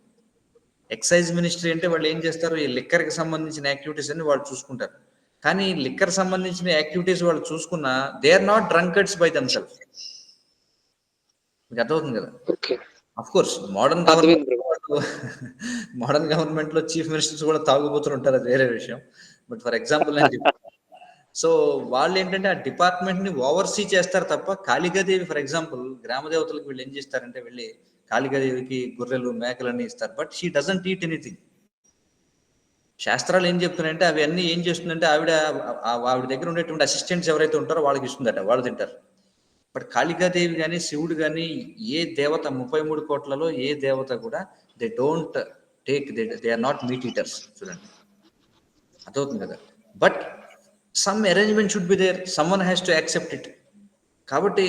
ఎక్సైజ్ మినిస్ట్రీ అంటే వాళ్ళు ఏం చేస్తారు, ఈ లిక్కర్కి సంబంధించిన యాక్టివిటీస్ అన్ని వాళ్ళు చూసుకుంటారు. కానీ లిక్కర్ సంబంధించిన యాక్టివిటీస్ వాళ్ళు చూసుకున్నా they are not drunkards by themselves. మీకు అర్థమవుతుంది కదా. అఫ్ కోర్స్ మోడర్న్ గవర్నమెంట్ లో చీఫ్ మినిస్టర్స్ కూడా తాగుబోతులు ఉంటారు, అది వేరే విషయం. బట్ ఫర్ ఎగ్జాంపుల్ సో వాళ్ళు ఏంటంటే ఆ డిపార్ట్మెంట్ ని ఓవర్సీ చేస్తారు తప్ప, కాళికాదేవి ఫర్ ఎగ్జాంపుల్ గ్రామ దేవతలకు వీళ్ళు ఏం చేస్తారంటే వెళ్ళి కాళికాదేవికి గొర్రెలు మేకలన్నీ ఇస్తారు. But she doesn't eat anything. శాస్త్రాలు ఏం చెప్తున్నాయంటే అవి అన్ని ఏం చేస్తుందంటే ఆవిడ దగ్గర ఉండేటువంటి అసిస్టెంట్స్ ఎవరైతే ఉంటారో వాళ్ళకి ఇస్తుందట, వాళ్ళు తింటారు. బట్ కాళికాదేవి కానీ శివుడు కానీ ఏ దేవత 33 కోట్లలో ఏ దేవత కూడా they don't take, they are not meat eaters. చూడండి, అర్థమవుతుంది కదా. But some arrangement should be there, someone has to accept it. కాబట్టి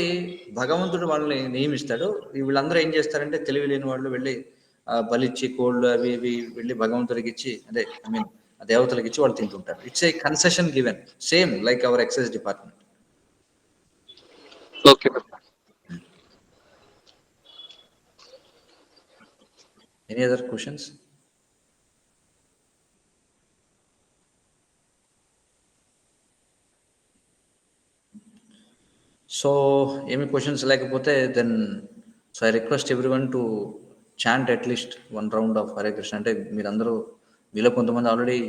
భగవంతుడు వాళ్ళని నియమిస్తాడు. వీళ్ళందరూ ఏం చేస్తారంటే తెలివి లేని వాళ్ళు వెళ్ళి బలిచ్చి కోళ్ళు అవి ఇవి వెళ్ళి భగవంతుడికి ఇచ్చి, అదే ఐ మీన్ దేవతలకు ఇచ్చి వాళ్ళు తింటుంటారు. It's a concession given, same like our excise department. Okay. Any other questions? So, any questions లేకపోతే then, so I request everyone to chant at least one round of Hare Krishna. అంటే మీరందరూ, మీలో కొంతమంది already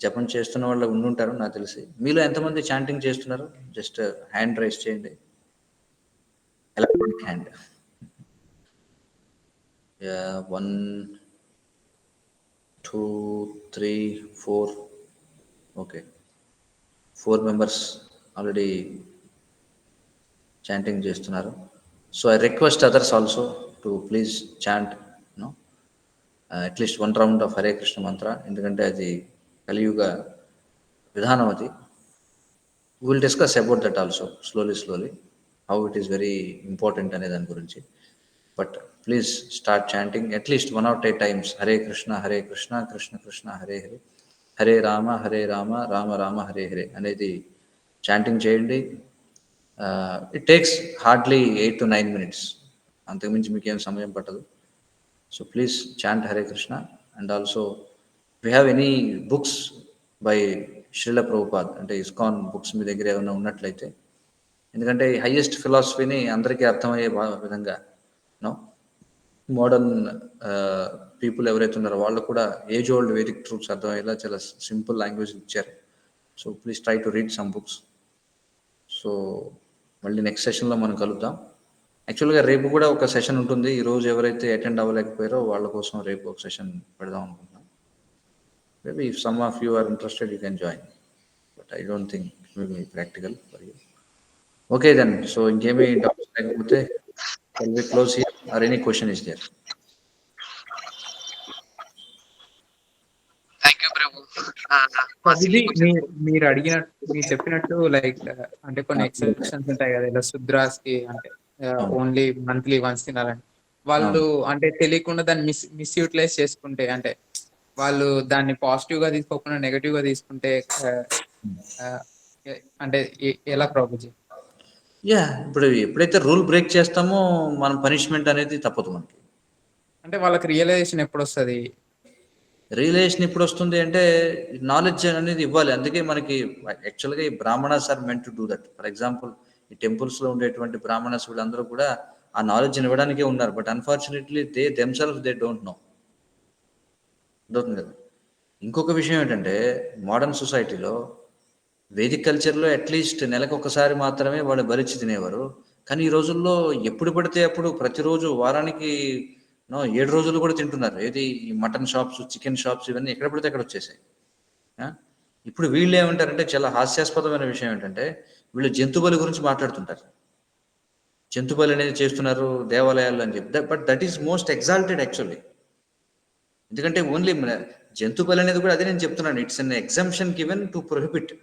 జపం చేస్తున్న వాళ్ళు ఉండుంటారు నాకు తెలిసి. మీలో ఎంతమంది చాంటింగ్ చేస్తున్నారు? జస్ట్ హ్యాండ్ రైస్ చేయండి, electronic hand. 1 2 3 4. Okay, 4 members already chanting చేస్తున్నారు. So I request others also to please chant at least 1 round of Hare Krishna mantra. ఎందుకంటే అది కలియుగ విధానం. అది will discuss about that also slowly how it is very important అనే దాని గురించి. But please start chanting at least 1 or 2 times Hare Krishna Krishna Krishna Hare Hare, Hare Rama Rama Rama Hare Hare అనేది chanting చేయండి. It takes hardly 8 to 9 minutes, అంతకుమించి మీకేం సమయం పట్టదు. So please chant Hare Krishna. And also we have any books by Srila Prabhupad, అంటే ఇస్కాన్ బుక్స్ మీ దగ్గర ఏమైనా ఉన్నట్లయితే, ఎందుకంటే హైయెస్ట్ ఫిలాసఫీని అందరికీ అర్థమయ్యే విధంగా మోడర్న్ పీపుల్ ఎవరైతే ఉన్నారో వాళ్ళు కూడా ఏజ్ ఓల్డ్ వేదిక్ ట్రూత్స్ అర్థమయ్యేలా చాలా సింపుల్ లాంగ్వేజ్ ఇచ్చారు. So please try to read some books. So మళ్ళీ నెక్స్ట్ సెషన్లో మనం కలుద్దాం. యాక్చువల్గా రేపు కూడా ఒక సెషన్ ఉంటుంది. ఈరోజు ఎవరైతే అటెండ్ అవ్వలేకపోయారో వాళ్ళ కోసం రేపు ఒక సెషన్ పెడదాం అనుకుంటున్నాం. Maybe if some of you are interested you can join, but I don't think maybe practical for you. Okay then, so ఇంకేమీ డౌట్స్ లేకపోతే can we close here or any question is there? Thank you Prabhu. ఇది మీరు చెప్పినట్టు like అంటే కొన్ని exceptions ఉంటాయి కదా, ఇలా శుద్రాస్ కి అంటే ఓన్లీ మంత్లీ వన్స్ తినాలని, వాళ్ళు అంటే తెలియకుండా దాన్ని మిస్యూటిలైజ్ చేసుకుంటే, అంటే వాళ్ళు దాన్ని పాజిటివ్ గా తీసుకోకుండా నెగటివ్ గా తీసుకుంటే అంటే ఎలా ప్రభుజీ? యా, ఇప్పుడు ఎప్పుడైతే రూల్ బ్రేక్ చేస్తామో మనం పనిష్మెంట్ అనేది తప్పదు మనకి. అంటే వాళ్ళకి రియలైజేషన్ ఎప్పుడు వస్తుంది? రియలైజేషన్ ఇప్పుడు వస్తుంది అంటే నాలెడ్జ్ అనేది ఇవ్వాలి. అందుకే మనకి యాక్చువల్గా ఈ Brahmanas are meant to do that. For example ఈ టెంపుల్స్లో ఉండేటువంటి బ్రాహ్మణాస్ వీళ్ళందరూ కూడా ఆ నాలెడ్జ్ ఇవ్వడానికే ఉన్నారు. But unfortunately they themselves they don't know. అర్థవుతుంది కదా. ఇంకొక విషయం ఏంటంటే మోడర్న్ సొసైటీలో వేదిక్ కల్చర్లో అట్లీస్ట్ నెలకు ఒకసారి మాత్రమే వాళ్ళు బలిచ్చి తినేవారు. కానీ ఈ రోజుల్లో ఎప్పుడు పడితే అప్పుడు ప్రతిరోజు వారానికి 7 రోజులు కూడా తింటున్నారు. ఏది ఈ మటన్ షాప్స్, చికెన్ షాప్స్ ఇవన్నీ ఎక్కడ పడితే అక్కడ వచ్చేసాయి. ఇప్పుడు వీళ్ళు ఏమంటారంటే చాలా హాస్యాస్పదమైన విషయం ఏంటంటే వీళ్ళు జంతు బలి గురించి మాట్లాడుతుంటారు. జంతు బలి అనేది చేస్తున్నారు దేవాలయాల్లో అని చెప్పి. But that is most exalted actually. ఎందుకంటే ఓన్లీ జంతు బలి అనేది కూడా అదే నేను చెప్తున్నాను. It's an exemption given to prohibit.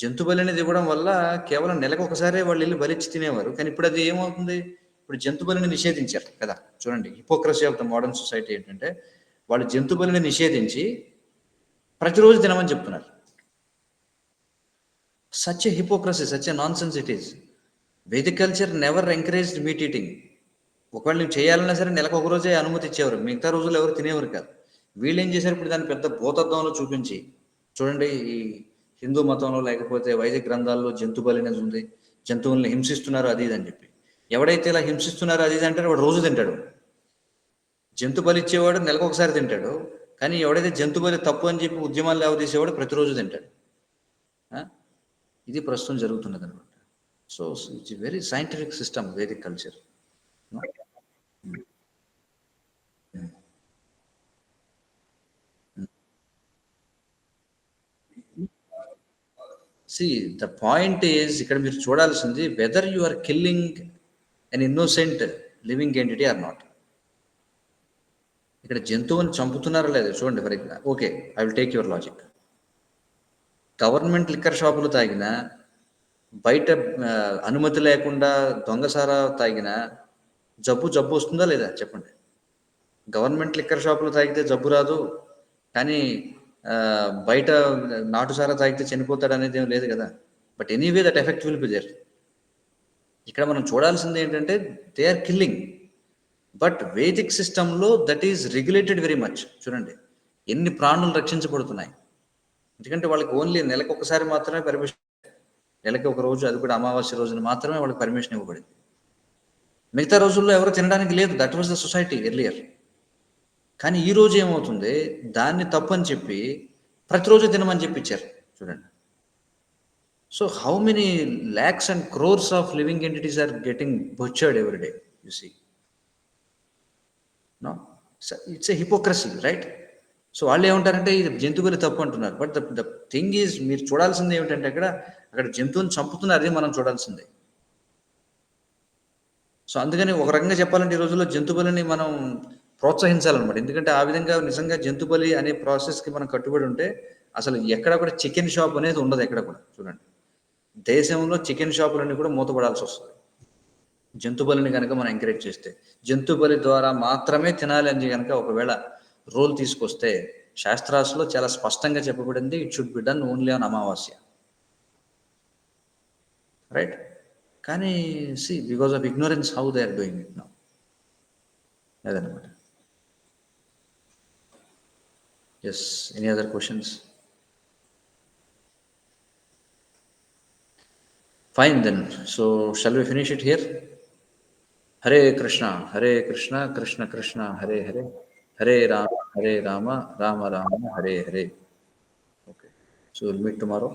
జంతు బలి అనేది ఇవ్వడం వల్ల కేవలం నెలకు ఒకసారే వాళ్ళు వెళ్ళి బలిచ్చి తినేవారు. కానీ ఇప్పుడు అది ఏమవుతుంది, ఇప్పుడు జంతు బలిని నిషేధించారు కదా. చూడండి, hypocrisy of the modern society ఏంటంటే వాళ్ళు జంతు బలిని నిషేధించి ప్రతిరోజు తినమని చెప్తున్నారు. Such a hypocrisy, such a non sense it is. Vedic culture never encouraged meet eating. ఒకవేళ నువ్వు చేయాలన్నా సరే నెలకు ఒక రోజే అనుమతి ఇచ్చేవారు, మిగతా రోజులు ఎవరు తినేవారు కాదు. వీళ్ళు ఏం చేశారు, ఇప్పుడు దాన్ని పెద్ద భూతత్వంలో చూపించి, చూడండి ఈ హిందూ మతంలో లేకపోతే వైదిక గ్రంథాల్లో జంతు బలి అనేది ఉంది, జంతువుల్ని హింసిస్తున్నారు అది ఇది అని చెప్పి. ఎవడైతే ఇలా హింసిస్తున్నారో అది ఇది అంటే వాడు రోజు తింటాడు. జంతు బలి ఇచ్చేవాడు నెలకు ఒకసారి తింటాడు. కానీ ఎవడైతే జంతు బలి తప్పు అని చెప్పి ఉద్యమాలు లేవదీసేవాడు ప్రతిరోజు తింటాడు. ఇది ప్రస్తుతం జరుగుతున్నది అనమాట. So it's very scientific system Vedic culture. See, the point is ఇక్కడ మీరు చూడాల్సింది whether you are killing an innocent living entity or not. ఇక్కడ జంతువుని చంపుతున్నారా లేదా చూడండి. For example, okay, I will take your logic. Government liquor షాపులు తాగినా, బయట అనుమతి లేకుండా దొంగసారా తాగినా జబ్బు వస్తుందా లేదా చెప్పండి. గవర్నమెంట్ లిక్కర్ షాపులు తాగితే జబ్బు రాదు, కానీ బయట నాటుసారా తాగితే చనిపోతాడు అనేది ఏం లేదు కదా. But anyway that effect will be there. ఇక్కడ మనం చూడాల్సింది ఏంటంటే they are killing, but Vedic సిస్టంలో that is regulated very much. చూడండి ఎన్ని ప్రాణులు రక్షించబడుతున్నాయి. ఎందుకంటే వాళ్ళకి ఓన్లీ నెలకు ఒకసారి మాత్రమే పర్మిషన్, నెలకి ఒక రోజు, అది కూడా అమావాస్య రోజున మాత్రమే వాళ్ళకి పర్మిషన్ ఇవ్వబడింది. మిగతా రోజుల్లో ఎవరు తినడానికి లేదు. That was the society earlier. కానీ ఈ రోజు ఏమవుతుంది, దాన్ని తప్పని చెప్పి ప్రతిరోజు తినమని చెప్పి ఇచ్చారు. చూడండి. So how many lakhs and crores of living entities are getting butchered every day, you see. No, it's a hypocrisy, right? So వాళ్ళు ఏమంటారంటే ఇది జంతువులు తప్పు అంటున్నారు. బట్ ద థింగ్ ఈజ్, మీరు చూడాల్సింది ఏమిటంటే అక్కడ జంతువుని చంపుతున్నారు, అది మనం చూడాల్సిందే. సో అందుకని ఒక రకంగా చెప్పాలంటే ఈ రోజుల్లో జంతు బలిని మనం ప్రోత్సహించాలన్నమాట. ఎందుకంటే ఆ విధంగా నిజంగా జంతు బలి అనే ప్రాసెస్కి మనం కట్టుబడి ఉంటే అసలు ఎక్కడ కూడా చికెన్ షాప్ అనేది ఉండదు ఎక్కడ కూడా. చూడండి, దేశంలో చికెన్ షాపులన్నీ కూడా మూతపడాల్సి వస్తుంది జంతు బలిని కనుక మనం ఎంకరేజ్ చేస్తే. జంతు బలి ద్వారా మాత్రమే తినాలి అని కనుక ఒకవేళ రూల్ తీసుకొస్తే, శాస్త్రాస్లో చాలా స్పష్టంగా చెప్పబడింది, it should be done only on amavasya, right? కానీ see because of ignorance how they are doing it now. అదనమాట. Yes, any other questions? Fine then. So shall we finish it here? Hare Krishna, Krishna Krishna, Hare Hare, Hare Rama, Rama Rama, Hare Hare. Okay. So we'll meet tomorrow.